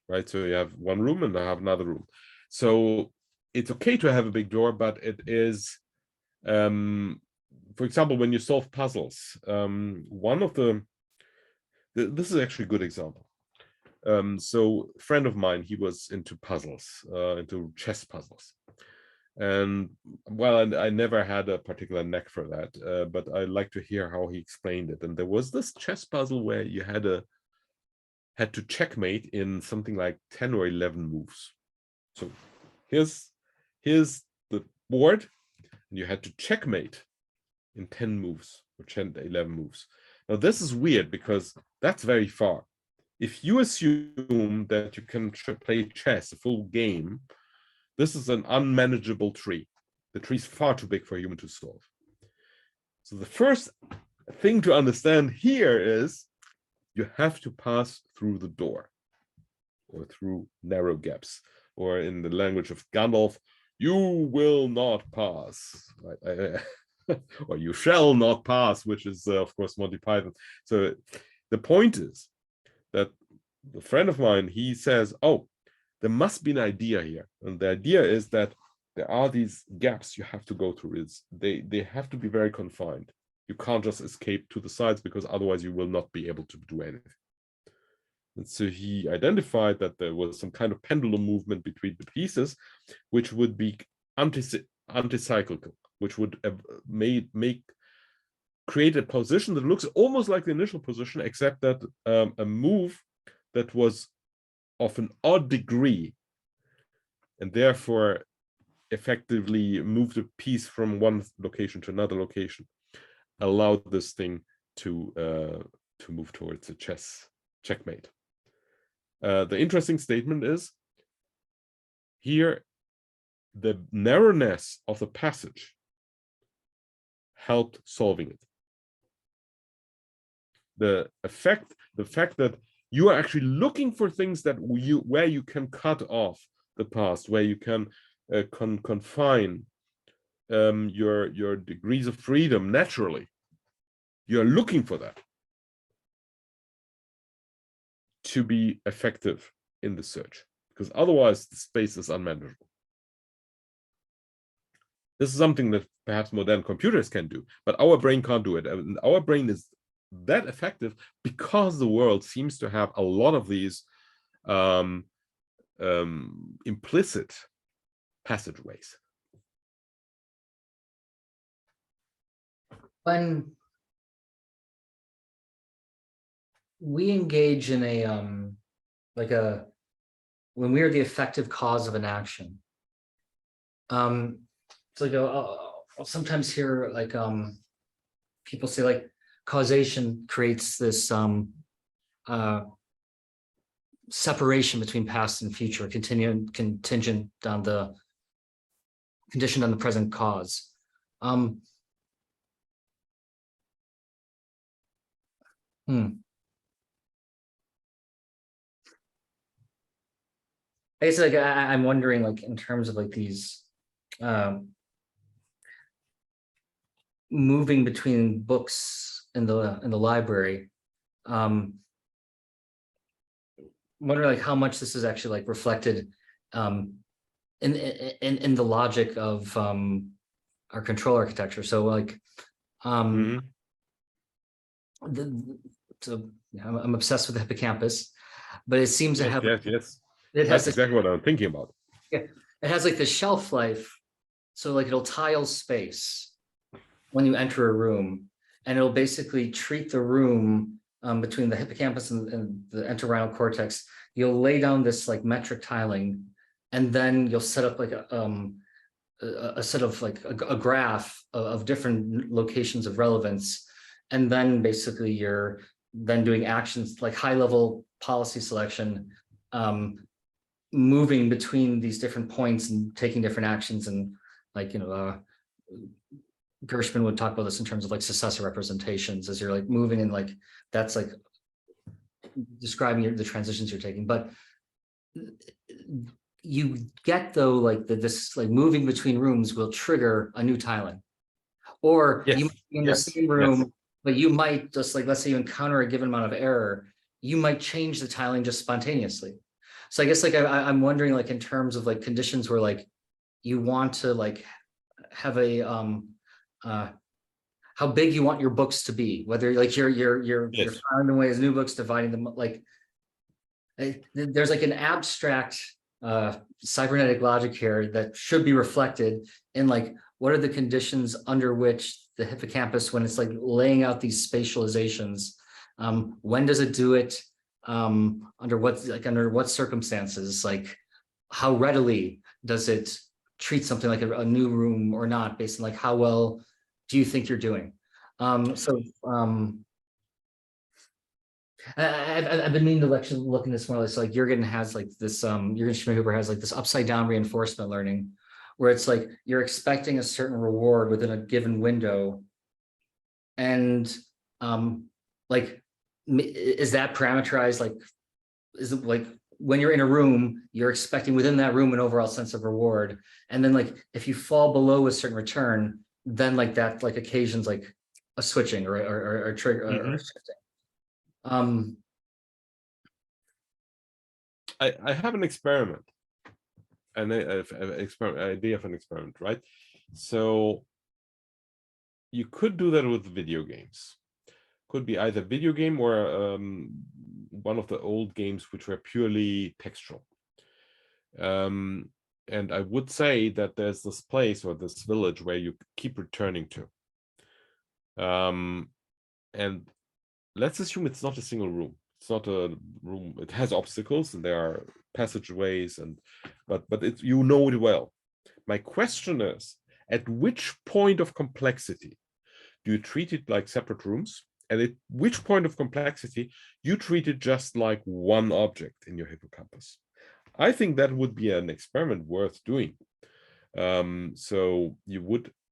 Right, so you have one room and I have another room. So it's okay to have a big door, but it is, for example, when you solve puzzles, one of this is actually a good example. So a friend of mine, he was into puzzles, into chess puzzles. And well, I never had a particular knack for that, but I like to hear how he explained it. And there was this chess puzzle where you had to checkmate in something like 10 or 11 moves. So here's the board, and you had to checkmate in 10 moves or 10 to 11 moves. Now this is weird, because that's very far. If you assume that you can play chess a full game, this is an unmanageable tree. The tree is far too big for a human to solve. So the first thing to understand here is you have to pass through the door, or through narrow gaps, or in the language of Gandalf, you will not pass, right? Or you shall not pass, which is of course Monty Python. So the point is that a friend of mine, he says, oh, there must be an idea here, and the idea is that there are these gaps you have to go through. They have to be very confined. You can't just escape to the sides, because otherwise you will not be able to do anything. And so he identified that there was some kind of pendulum movement between the pieces, which would be anti-cyclical, which would make create a position that looks almost like the initial position, except that a move that was of an odd degree, and therefore effectively moved a piece from one location to another location, allowed this thing to move towards a checkmate. The interesting statement is here, the narrowness of the passage helped solving it. The fact that you are actually looking for things that where you can cut off the past, where you can confine your degrees of freedom naturally. You're looking for that to be effective in the search, because otherwise the space is unmanageable. This is something that perhaps modern computers can do, but our brain can't do it. And our brain is that effective because the world seems to have a lot of these implicit passageways. When we engage in a when we are the effective cause of an action, it's like I'll sometimes hear like people say like causation creates this separation between past and future, contingent on the conditioned on the present cause. I guess like I'm wondering, like in terms of like these moving between books in the library, wonder like how much this is actually like reflected in the logic of our control architecture. So like so I'm obsessed with the hippocampus, but it seems to have it has exactly what I'm thinking about. Yeah, it has like the shelf life, so like it'll tile space when you enter a room, and it'll basically treat the room between the hippocampus and the entorhinal cortex. You'll lay down this like metric tiling, and then you'll set up like a set of like a graph of different locations of relevance, and then basically you're then doing actions like high level policy selection, moving between these different points and taking different actions. And like, you know, Gershman would talk about this in terms of like successor representations, as you're like moving, and like that's like describing the transitions you're taking. But you get though like this like moving between rooms will trigger a new tiling, or you might be in the same room, but you might just like, let's say you encounter a given amount of error, you might change the tiling just spontaneously. So I guess like I'm wondering, like in terms of like conditions where like you want to like have a how big you want your books to be, whether like you're finding ways new books, dividing them, like there's like an abstract cybernetic logic here that should be reflected in like what are the conditions under which the hippocampus, when it's like laying out these spatializations, when does it do it, under what circumstances, like how readily does it treat something like a new room or not, based on like how well do you think you're doing. I've been meaning to actually look in this more. So like Jürgen has like this, Jürgen Schmidhuber has like this upside down reinforcement learning, where it's like you're expecting a certain reward within a given window, and like is that parameterized, like is it like when you're in a room you're expecting within that room an overall sense of reward, and then like if you fall below a certain return, then like that like occasions like a switching or trigger or shifting. I have an experiment, an idea of an experiment, right? So you could do that with video games. Could be either video game or one of the old games which were purely textual. And I would say that there's this place or this village where you keep returning to. And let's assume it's not a single room. It's not a room. It has obstacles and there are passageways, but you know it well. My question is, at which point of complexity do you treat it like separate rooms? And at which point of complexity you treat it just like one object in your hippocampus? I think that would be an experiment worth doing. So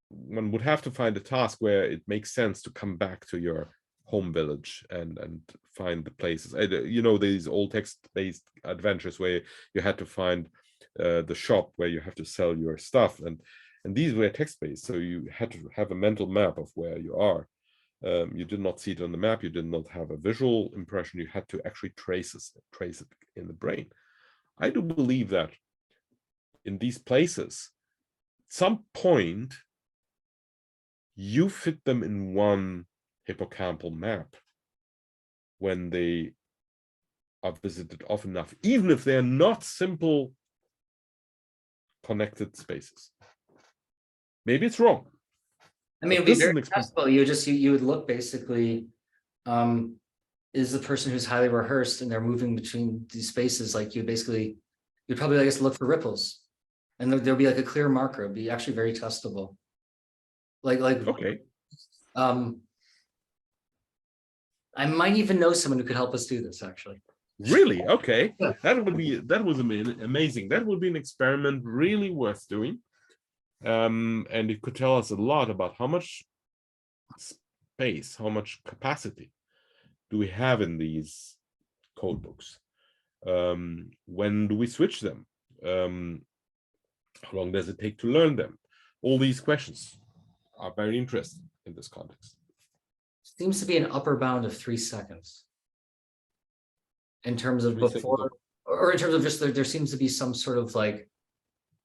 one would have to find a task where it makes sense to come back to your home village and find the places. You know, these old text-based adventures where you had to find the shop where you have to sell your stuff, and these were text-based, so you had to have a mental map of where you are. You did not see it on the map, you did not have a visual impression, you had to actually trace it in the brain. I do believe that in these places, at some point, you fit them in one hippocampal map when they are visited often enough, even if they're not simple connected spaces. Maybe it's wrong. I mean, it'd be very possible. You would look basically, is the person who's highly rehearsed and they're moving between these spaces, like you'd probably, I guess, look for ripples. And there'll be like a clear marker. It'd be actually very testable. Like okay. I might even know someone who could help us do this, actually. Really? Okay. That was amazing. That would be an experiment really worth doing. And it could tell us a lot about how much space, how much capacity do we have in these code books? When do we switch them? How long does it take to learn them? All these questions are very interesting in this context. Seems to be an upper bound of 3 seconds. In terms of before, or in terms of just there seems to be some sort of like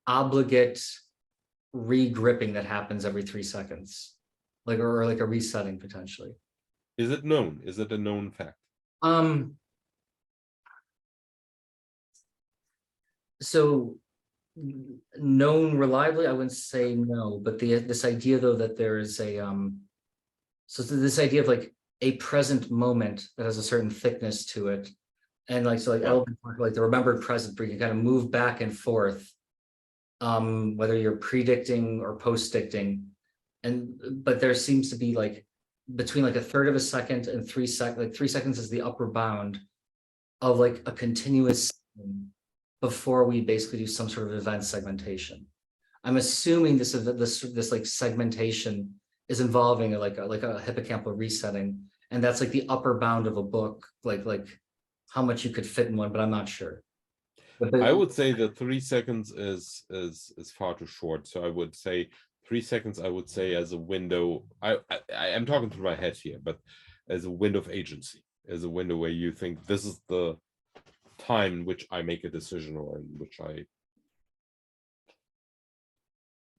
obligate re-gripping that happens every 3 seconds, like or like a resetting potentially. Is it known? Is it a known fact? So known reliably, I wouldn't say no, but this idea though that there is a so this idea of like a present moment that has a certain thickness to it, and like so like element like the remembered present where you can kind of move back and forth, whether you're predicting or post-dicting, but there seems to be like between like 1/3 of a second and 3 seconds, like 3 seconds is the upper bound of like a continuous before we basically do some sort of event segmentation. I'm assuming this like segmentation is involving like a hippocampal resetting, and that's like the upper bound of a book, like how much you could fit in one, but I'm not sure. I would say that 3 seconds is far too short. So I would say 3 seconds, I would say as a window, I am talking through my head here, but as a window of agency, as a window where you think this is the time in which I make a decision or in which I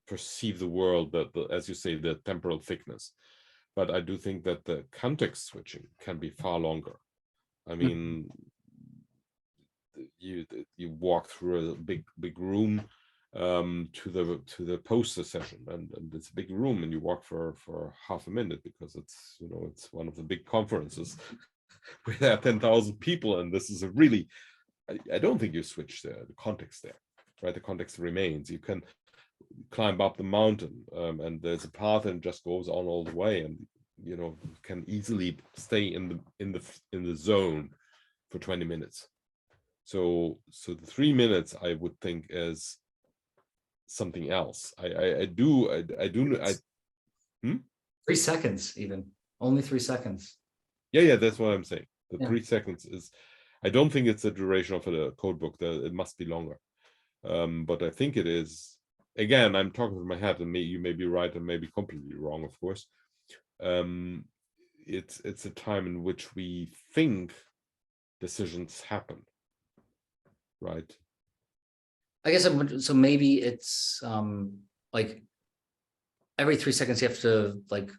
perceive the world, the as you say, the temporal thickness. But I do think that the context switching can be far longer. I mean, you walk through a big room to the poster session, and it's a big room, and you walk for half a minute because it's, you know, it's one of the big conferences where there are 10,000 people, and this is a really, I don't think you switch the context there, right? The context remains. You can climb up the mountain, and there's a path and just goes on all the way, and you know, you can easily stay in the zone for 20 minutes. So the 3 minutes I would think is something else. I do 3 seconds, even only 3 seconds. Yeah, that's what I'm saying. The 3 seconds is, I don't think it's the duration of a code book. That it must be longer. But I think it is. Again, I'm talking from my head, and you may be right and may be completely wrong, of course. It's a time in which we think decisions happen, right? I guess so maybe it's like every 3 seconds you have to like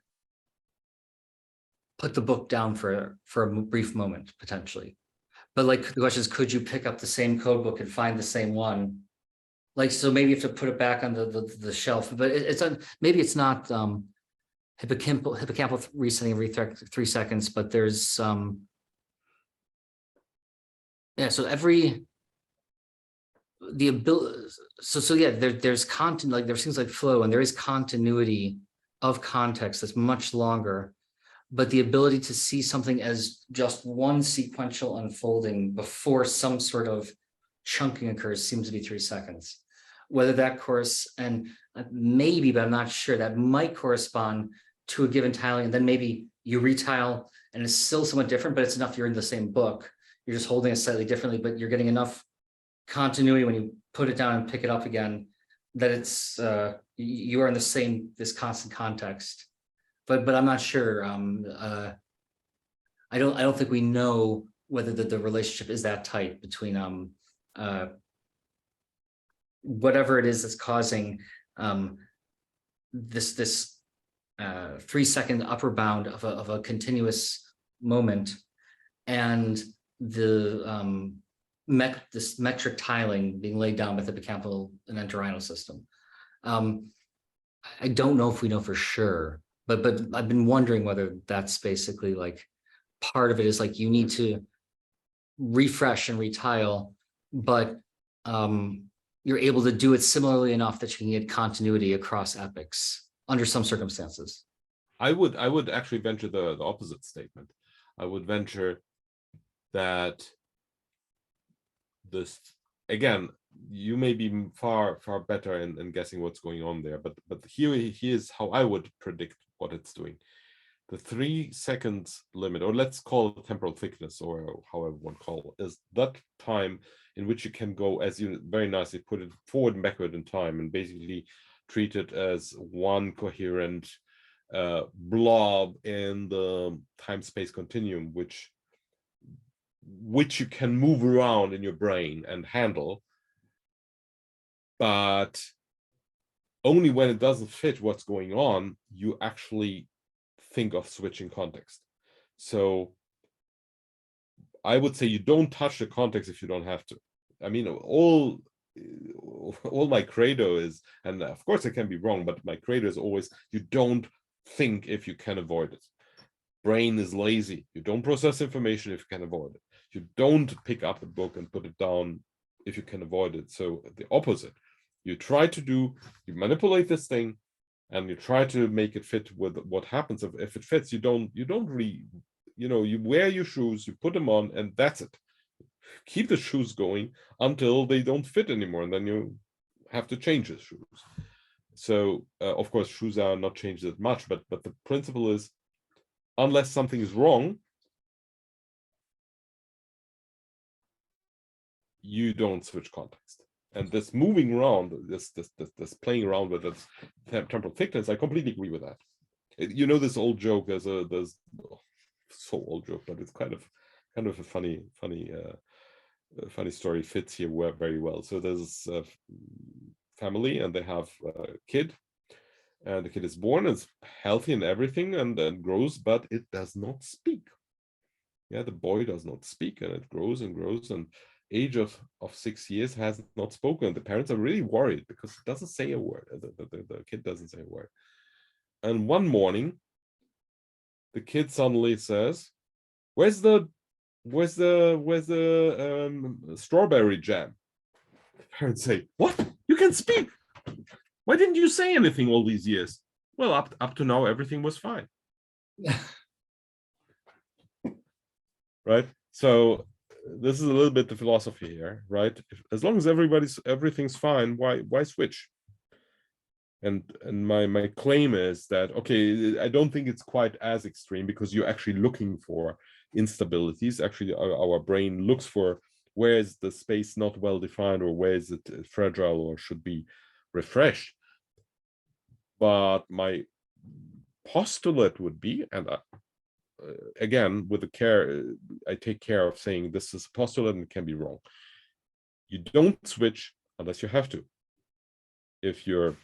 put the book down for a brief moment potentially. But like the question is, could you pick up the same code book and find the same one? Like, so maybe you have to put it back on the shelf, but maybe it's not hippocampal resetting every 3 seconds, but there's yeah, so the ability, so yeah, there's content, like there seems like flow, and there is continuity of context that's much longer, but the ability to see something as just one sequential unfolding before some sort of chunking occurs seems to be 3 seconds. Whether that course, and maybe, but I'm not sure, that might correspond to a given tiling, and then maybe you retile and it's still somewhat different, but it's enough you're in the same book. You're just holding it slightly differently, but you're getting enough continuity when you put it down and pick it up again that it's you are in this constant context. But I'm not sure. I don't think we know whether the relationship is that tight between whatever it is that's causing this 3 second upper bound of a continuous moment, and the this metric tiling being laid down by the hippocampal and entorhinal system. I don't know if we know for sure, but I've been wondering whether that's basically like part of it is like you need to refresh and retile, but you're able to do it similarly enough that you can get continuity across epochs under some circumstances. I would actually venture the opposite statement. I would venture that this, again, you may be far better in guessing what's going on there, but here's how I would predict what it's doing. The 3 seconds limit, or let's call it temporal thickness, or however one call it, is that time in which you can go, as you very nicely put it, forward and backward in time, and basically treat it as one coherent blob in the time-space continuum, which you can move around in your brain and handle, but only when it doesn't fit what's going on, you actually think of switching context. So I would say you don't touch the context if you don't have to. I mean, all my credo is, and of course I can be wrong, but my credo is always, you don't think if you can avoid it. Brain is lazy. You don't process information if you can avoid it. You don't pick up a book and put it down if you can avoid it. So the opposite. You try to do, you manipulate this thing, and you try to make it fit with what happens. If it fits, you don't really, you wear your shoes, you put them on, and that's it. Keep the shoes going until they don't fit anymore, and then you have to change the shoes. So of course, shoes are not changed that much, but the principle is, unless something is wrong, you don't switch context. And this moving around, this playing around with this temporal thickness, I completely agree with that. This old joke, there's so old joke, but it's kind of a funny story, fits here very well. So there's a family, and they have a kid, and the kid is born, it's healthy and everything, and grows, but it does not speak. Yeah, the boy does not speak, and it grows and grows, and age of 6 years has not spoken. The parents are really worried because it doesn't say a word. The kid doesn't say a word. And one morning, the kid suddenly says, "Where's the strawberry jam?" The parents say, "What? You can speak? Why didn't you say anything all these years?" "Well, up to now, everything was fine." Right? So this is a little bit the philosophy here, right? As long as everything's fine, why switch? And my claim is that, okay, I don't think it's quite as extreme, because you're actually looking for instabilities. Actually, our brain looks for, where is the space not well defined, or where is it fragile or should be refreshed. But my postulate would be, and again, with the care, I take care of saying this is a postulate and it can be wrong. You don't switch unless you have to. If your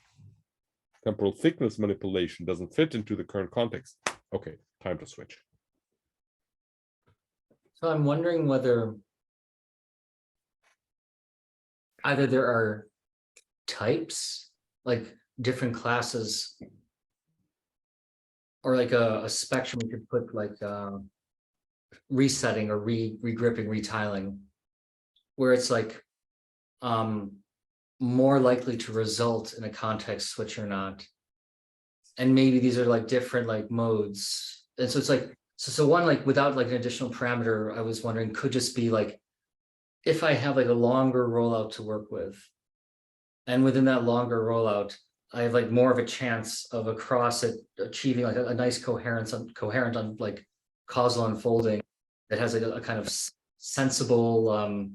temporal thickness manipulation doesn't fit into the current context, okay, time to switch. So I'm wondering whether either there are types, like different classes or like a spectrum, we could put like resetting or regripping, retiling, where it's like more likely to result in a context switch or not. And maybe these are like different like modes. And so it's like, so one, like without like an additional parameter, I was wondering, could just be like, if I have like a longer rollout to work with, and within that longer rollout, I have like more of a chance of across it achieving like a nice coherent on like causal unfolding that has like a kind of sensible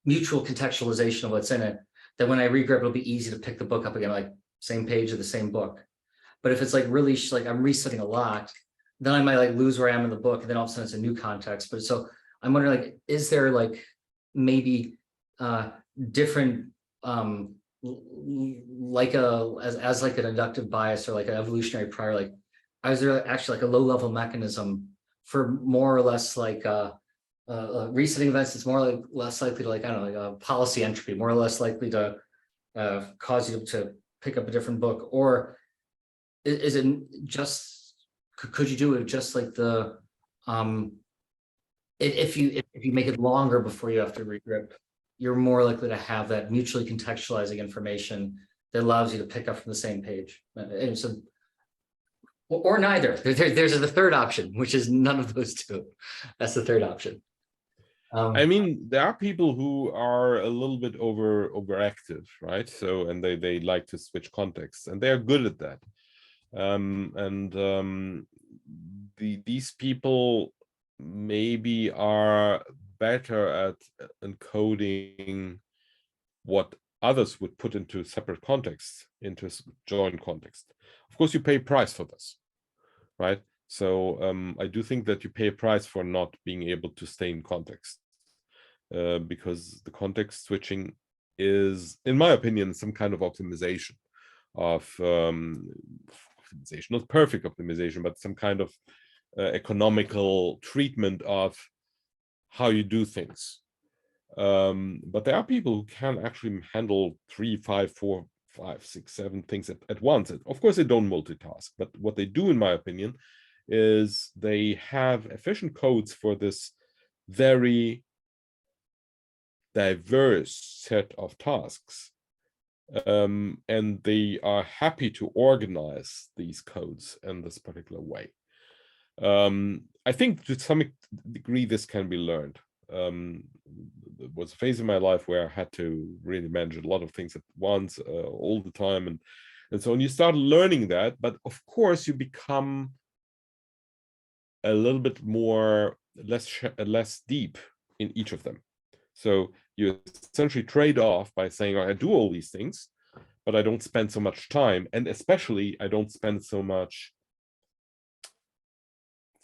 mutual contextualization of what's in it, that when I regrip, it'll be easy to pick the book up again, like same page of the same book. But if it's like really like I'm resetting a lot, then I might like lose where I am in the book, and then all of a sudden it's a new context. But so I'm wondering, like, is there like maybe different like as like an inductive bias or like an evolutionary prior, like is there actually like a low level mechanism for more or less like resetting events? It's more like less likely to like, I don't know, like a policy entropy, more or less likely to cause you to pick up a different book? Or is it just, could you do it just like the if you make it longer before you have to regrip, you're more likely to have that mutually contextualizing information that allows you to pick up from the same page? And so, or neither. There's the third option, which is none of those two. That's the third option. I mean, there are people who are a little bit overactive, right? So, and they like to switch contexts, and they're good at that. These people maybe are better at encoding what others would put into separate contexts, into joint context. Of course, you pay a price for this, right? So I do think that you pay a price for not being able to stay in context, because the context switching is, in my opinion, some kind of optimization of optimization, not perfect optimization, but some kind of economical treatment of how you do things. But there are people who can actually handle 3, 5, 4, 5, 6, 7 things at once. Of course, they don't multitask, but what they do, in my opinion, is they have efficient codes for this very diverse set of tasks. And they are happy to organize these codes in this particular way. I think to some degree this can be learned. There was a phase in my life where I had to really manage a lot of things at once, all the time, and so on. You start learning that, but of course you become a little bit more less deep in each of them. So you essentially trade off by saying, I do all these things, but I don't spend so much time, and especially I don't spend so much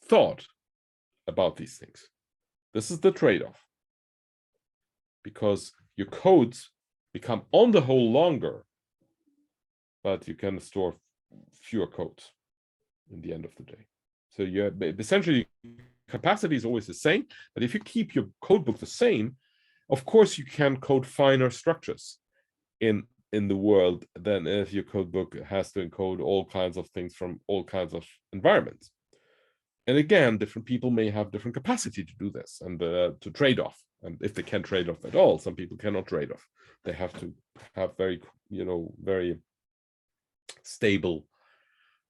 thought about these things. This is the trade-off, because your codes become on the whole longer, but you can store fewer codes in the end of the day. So you essentially, capacity is always the same, but if you keep your code book the same, of course you can code finer structures in the world than if your code book has to encode all kinds of things from all kinds of environments. And again, different people may have different capacity to do this and to trade off. And if they can trade off at all, some people cannot trade off. They have to have very stable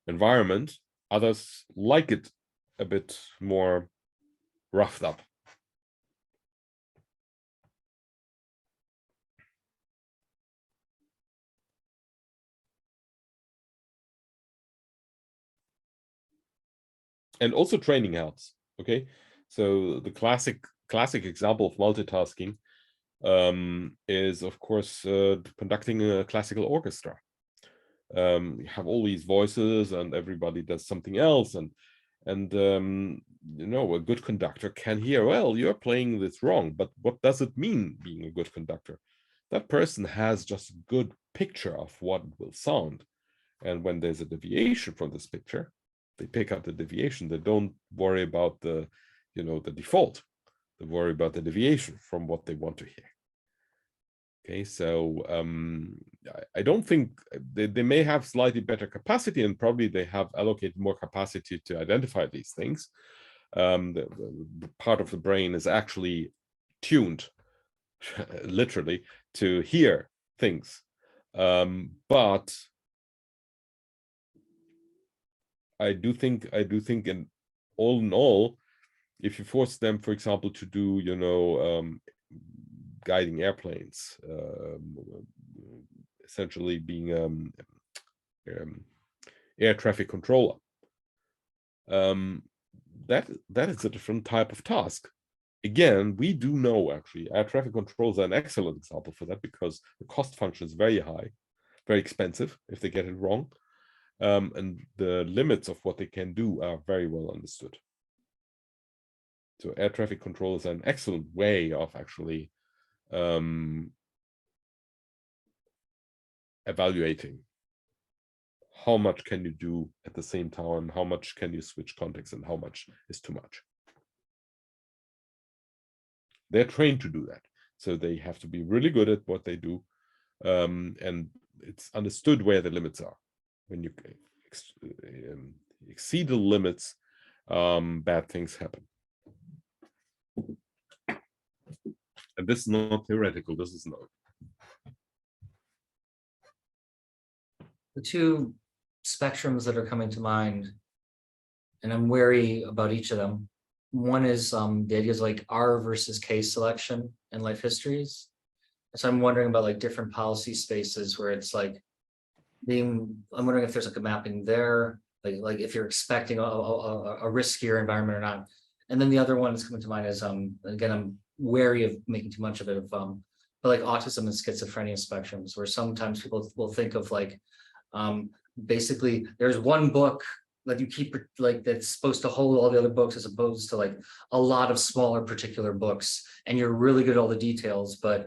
environment. Others like it a bit more roughed up. And also training helps. Okay, so the classic example of multitasking is, of course, conducting a classical orchestra. You have all these voices, and everybody does something else, and a good conductor can hear, well, you're playing this wrong, but what does it mean being a good conductor? That person has just a good picture of what will sound, and when there's a deviation from this picture, they pick up the deviation. They don't worry about the default. They worry about the deviation from what they want to hear. Okay, so I don't think they may have slightly better capacity, and probably they have allocated more capacity to identify these things. The part of the brain is actually tuned literally to hear things, but I do think in all, if you force them, for example, to do, you know, guiding airplanes, essentially being air traffic controller, that is a different type of task. Again, we do know actually air traffic controls are an excellent example for that, because the cost function is very high, very expensive if they get it wrong, and the limits of what they can do are very well understood. So air traffic control is an excellent way of actually evaluating how much can you do at the same time, how much can you switch context, and how much is too much. They're trained to do that, so they have to be really good at what they do, and it's understood where the limits are. When you exceed the limits, bad things happen. And this is not theoretical, this is known. The two spectrums that are coming to mind, and I'm wary about each of them. One is the ideas like R versus K selection and life histories. So I'm wondering about like different policy spaces where it's like I'm wondering if there's like a mapping there, like if you're expecting a riskier environment or not. And then the other one that's coming to mind is again, I'm wary of making too much of it, but like autism and schizophrenia spectrums, where sometimes people will think of like basically there's one book that you keep like that's supposed to hold all the other books, as opposed to like a lot of smaller particular books, and you're really good at all the details, but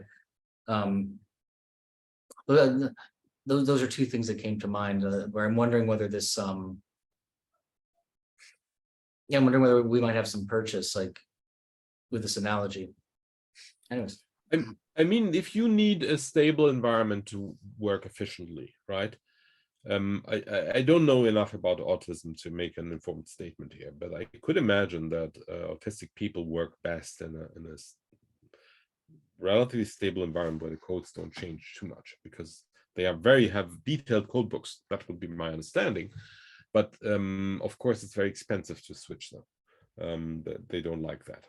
those are two things that came to mind, where I'm wondering whether this I'm wondering whether we might have some purchase like with this analogy. Anyways, I mean, if you need a stable environment to work efficiently, right? I don't know enough about autism to make an informed statement here, but I could imagine that autistic people work best in a relatively stable environment where the codes don't change too much, because they have detailed code books. That would be my understanding, but of course it's very expensive to switch them. They don't like that.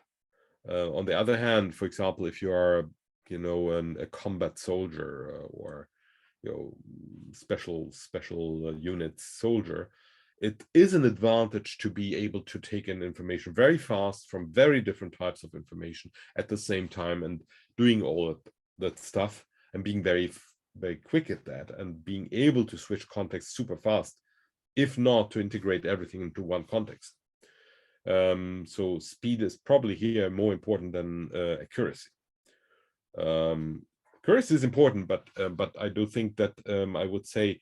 On the other hand, for example, if you are, you know, a combat soldier or special units soldier, it is an advantage to be able to take in information very fast from very different types of information at the same time, and doing all of that stuff and being very quick at that, and being able to switch context super fast, if not to integrate everything into one context. So speed is probably here more important than accuracy. Accuracy is important, but I do think that I would say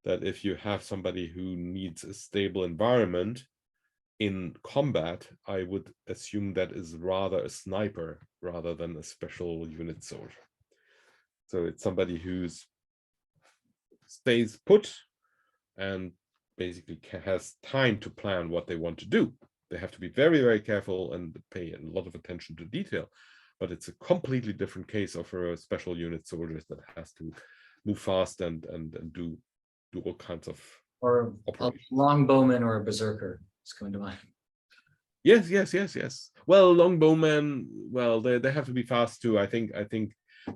that if you have somebody who needs a stable environment in combat, I would assume that is rather a sniper rather than a special unit soldier. So it's somebody who's stays put and basically has time to plan what they want to do. They have to be very, very careful and pay a lot of attention to detail. But it's a completely different case of a special unit soldier that has to move fast and do all kinds of or operations. a longbowman or a berserker is coming to mind. Yes. Well, longbowmen, well, they have to be fast too, I think.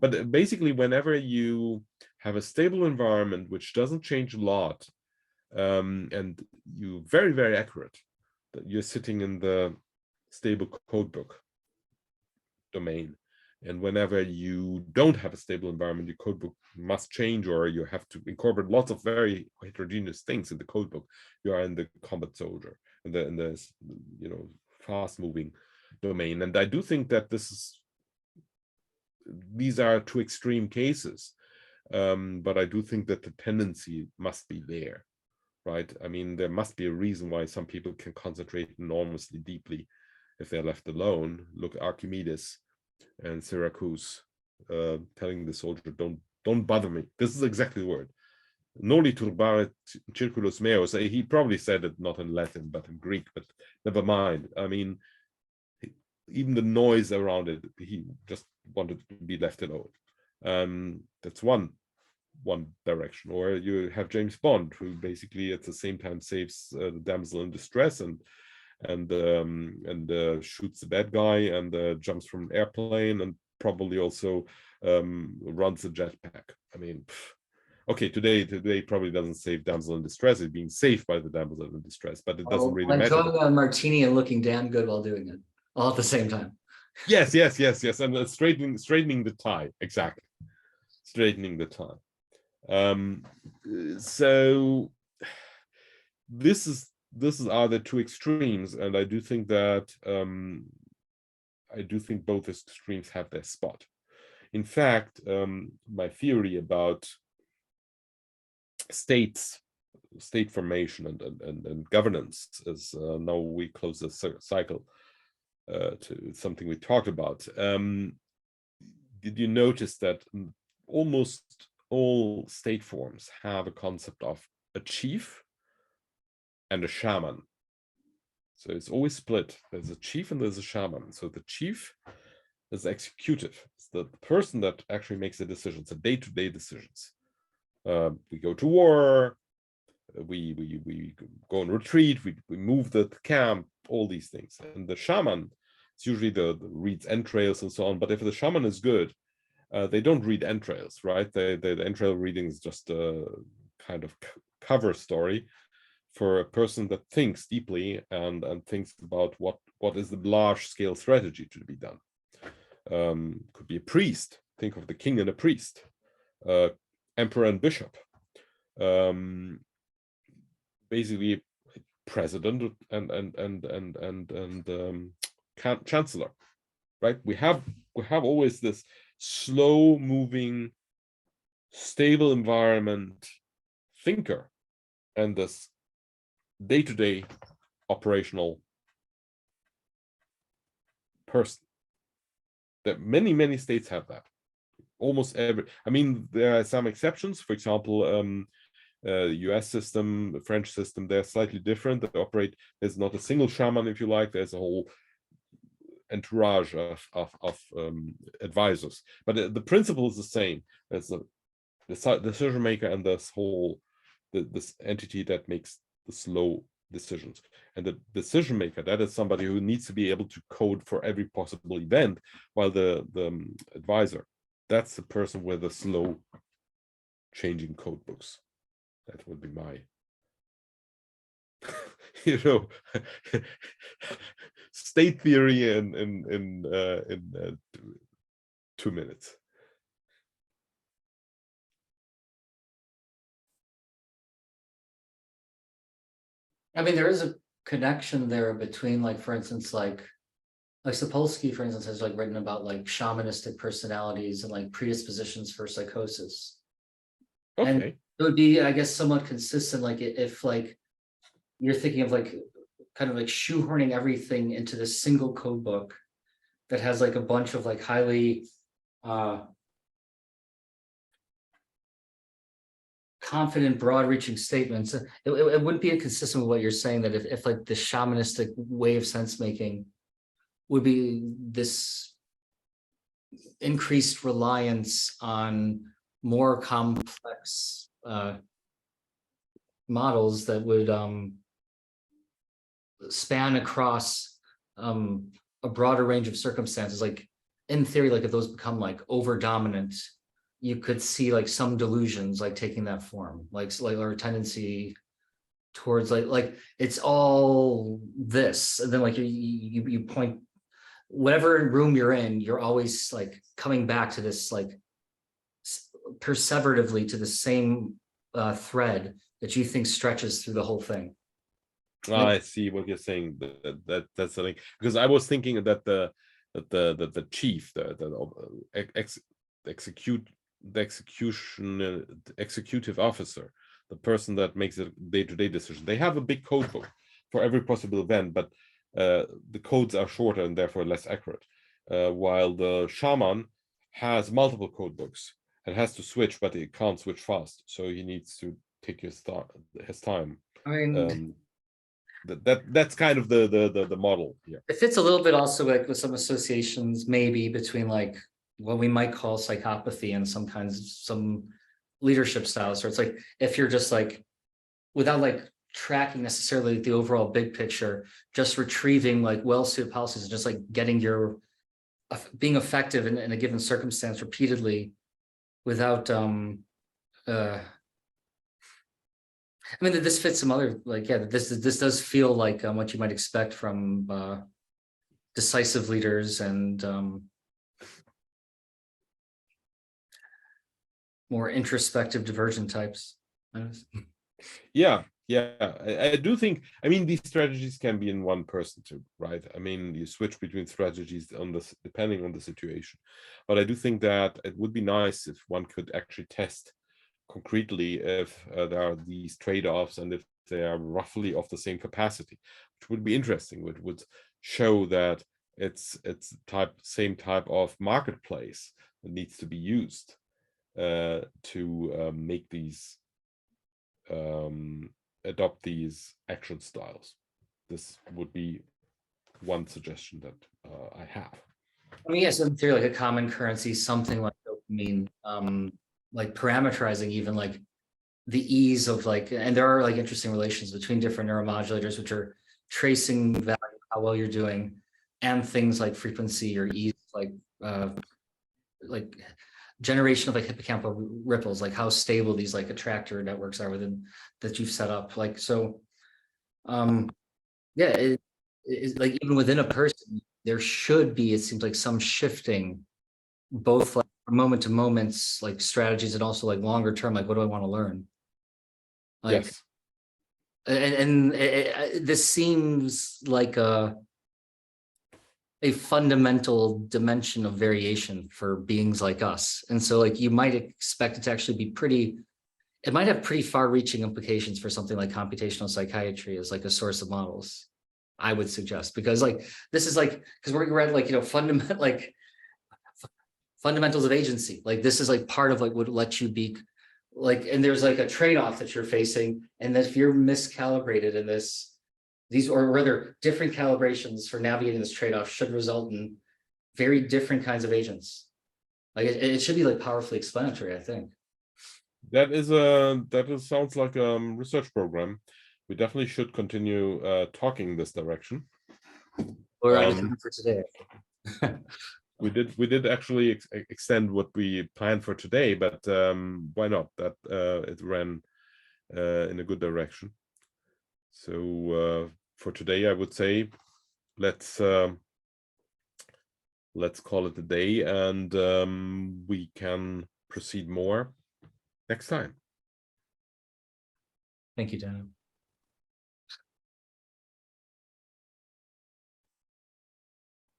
But basically, whenever you have a stable environment which doesn't change a lot, and you very, very accurate, that you're sitting in the stable codebook domain, and whenever you don't have a stable environment, your codebook must change, or you have to incorporate lots of very heterogeneous things in the codebook. You are in the combat soldier, in the fast moving domain. And I do think that these are two extreme cases, but I do think that the tendency must be there, right? I mean, there must be a reason why some people can concentrate enormously deeply if they're left alone. Look, Archimedes and Syracuse, telling the soldier, don't bother me. This is exactly the word. Noli turbare circulus meus. He probably said it not in Latin, but in Greek, but never mind. I mean, even the noise around it, he just wanted to be left alone. That's one direction. Or you have James Bond, who basically at the same time saves the damsel in distress and shoots the bad guy and jumps from an airplane and probably also runs a jetpack. I mean, okay, today probably doesn't save damsel in distress. It's being saved by the damsel in distress, but it doesn't really matter. Enjoying a martini and looking damn good while doing it, all at the same time. Yes, and straightening the tie, exactly, straightening the tie. So this are the two extremes, and I do think that both extremes have their spot. In fact, my theory about state formation and governance is now we close the cycle to something we talked about. Did you notice that almost all state forms have a concept of a chief and a shaman? So it's always split. There's a chief and there's a shaman. So the chief is executive. It's the person that actually makes the decisions, the day-to-day decisions. We go to war, we go on retreat, we move the camp, all these things. And the shaman, it's usually the reads entrails and so on. But if the shaman is good, they don't read entrails, right? The entrail reading is just a kind of cover story for a person that thinks deeply and thinks about what is the large-scale strategy to be done. Could be a priest. Think of the king and a priest, emperor and bishop, basically president and chancellor, right? We have always this slow-moving, stable environment thinker and this day-to-day operational person. That many states have that. Almost every. I mean, there are some exceptions. For example, U.S. system, the French system, they're slightly different. They operate. There's not a single shaman, if you like. There's a whole entourage of advisors. But the principle is the same. There's the decision maker and this whole this entity that makes the slow decisions. And the decision maker, that is somebody who needs to be able to code for every possible event, while the advisor, that's the person with the slow changing code books. That would be my state theory in 2 minutes. I mean, there is a connection there between, like, for instance, like Sapolsky, for instance, has like written about like shamanistic personalities and like predispositions for psychosis. Okay. And it would be, I guess, somewhat consistent, like if like you're thinking of like kind of like shoehorning everything into this single code book that has like a bunch of like highly confident, broad-reaching statements. It wouldn't be consistent with what you're saying, that if like the shamanistic way of sense making would be this increased reliance on more complex models that would span across a broader range of circumstances. Like in theory, like if those become like over dominant, you could see like some delusions like taking that form, like or a tendency towards like it's all this, and then like you point whatever room you're in, you're always like coming back to this like perseveratively to the same thread that you think stretches through the whole thing. I see what you're saying. That's something, because I was thinking that the chief, the executive officer, the person that makes a day-to-day decision, they have a big code book for every possible event, but the codes are shorter and therefore less accurate. While the shaman has multiple code books and has to switch, but it can't switch fast, so he needs to take his time. I mean, That's kind of the model here. it fits a little bit also like with some associations maybe between like what we might call psychopathy and some leadership styles. So it's like if you're just like without like tracking necessarily the overall big picture, just retrieving like well-suited policies and just like getting your being effective in a given circumstance repeatedly without I mean, this fits some other like, yeah, this does feel like what you might expect from decisive leaders and more introspective divergent types. Yeah, I do think, I mean, these strategies can be in one person too, right? I mean, you switch between strategies on this depending on the situation, but I do think that it would be nice if one could actually test concretely if there are these trade-offs and if they are roughly of the same capacity, which would be interesting, which would show that it's same type of marketplace that needs to be used to make these adopt these action styles. This would be one suggestion that I have. I mean, yes, in theory, like a common currency, something like dopamine, like parameterizing even like the ease of like, and there are like interesting relations between different neuromodulators, which are tracing value, how well you're doing, and things like frequency or ease, like generation of like hippocampal ripples, like how stable these like attractor networks are within that you've set up. Like, so, yeah, it's like even within a person, there should be, it seems like some shifting, both like moment to moments, like strategies, and also like longer term, like what do I want to learn? Like, Yes. and this seems like a fundamental dimension of variation for beings like us. And so like you might expect it to actually be pretty, it might have pretty far reaching implications for something like computational psychiatry as like a source of models, I would suggest, because like this is like, because we're at like, you know, fundamentals of agency. Like this is like part of like what lets you be like, and there's like a trade-off that you're facing. And that if you're miscalibrated in this, these or rather different calibrations for navigating this trade-off should result in very different kinds of agents. Like it should be like powerfully explanatory, I think. Sounds like a research program. We definitely should continue talking this direction. Or I just for today. we did actually extend what we planned for today, but why not? That it ran in a good direction. So for today, I would say let's call it a day, and we can proceed more next time. Thank you, Daniel.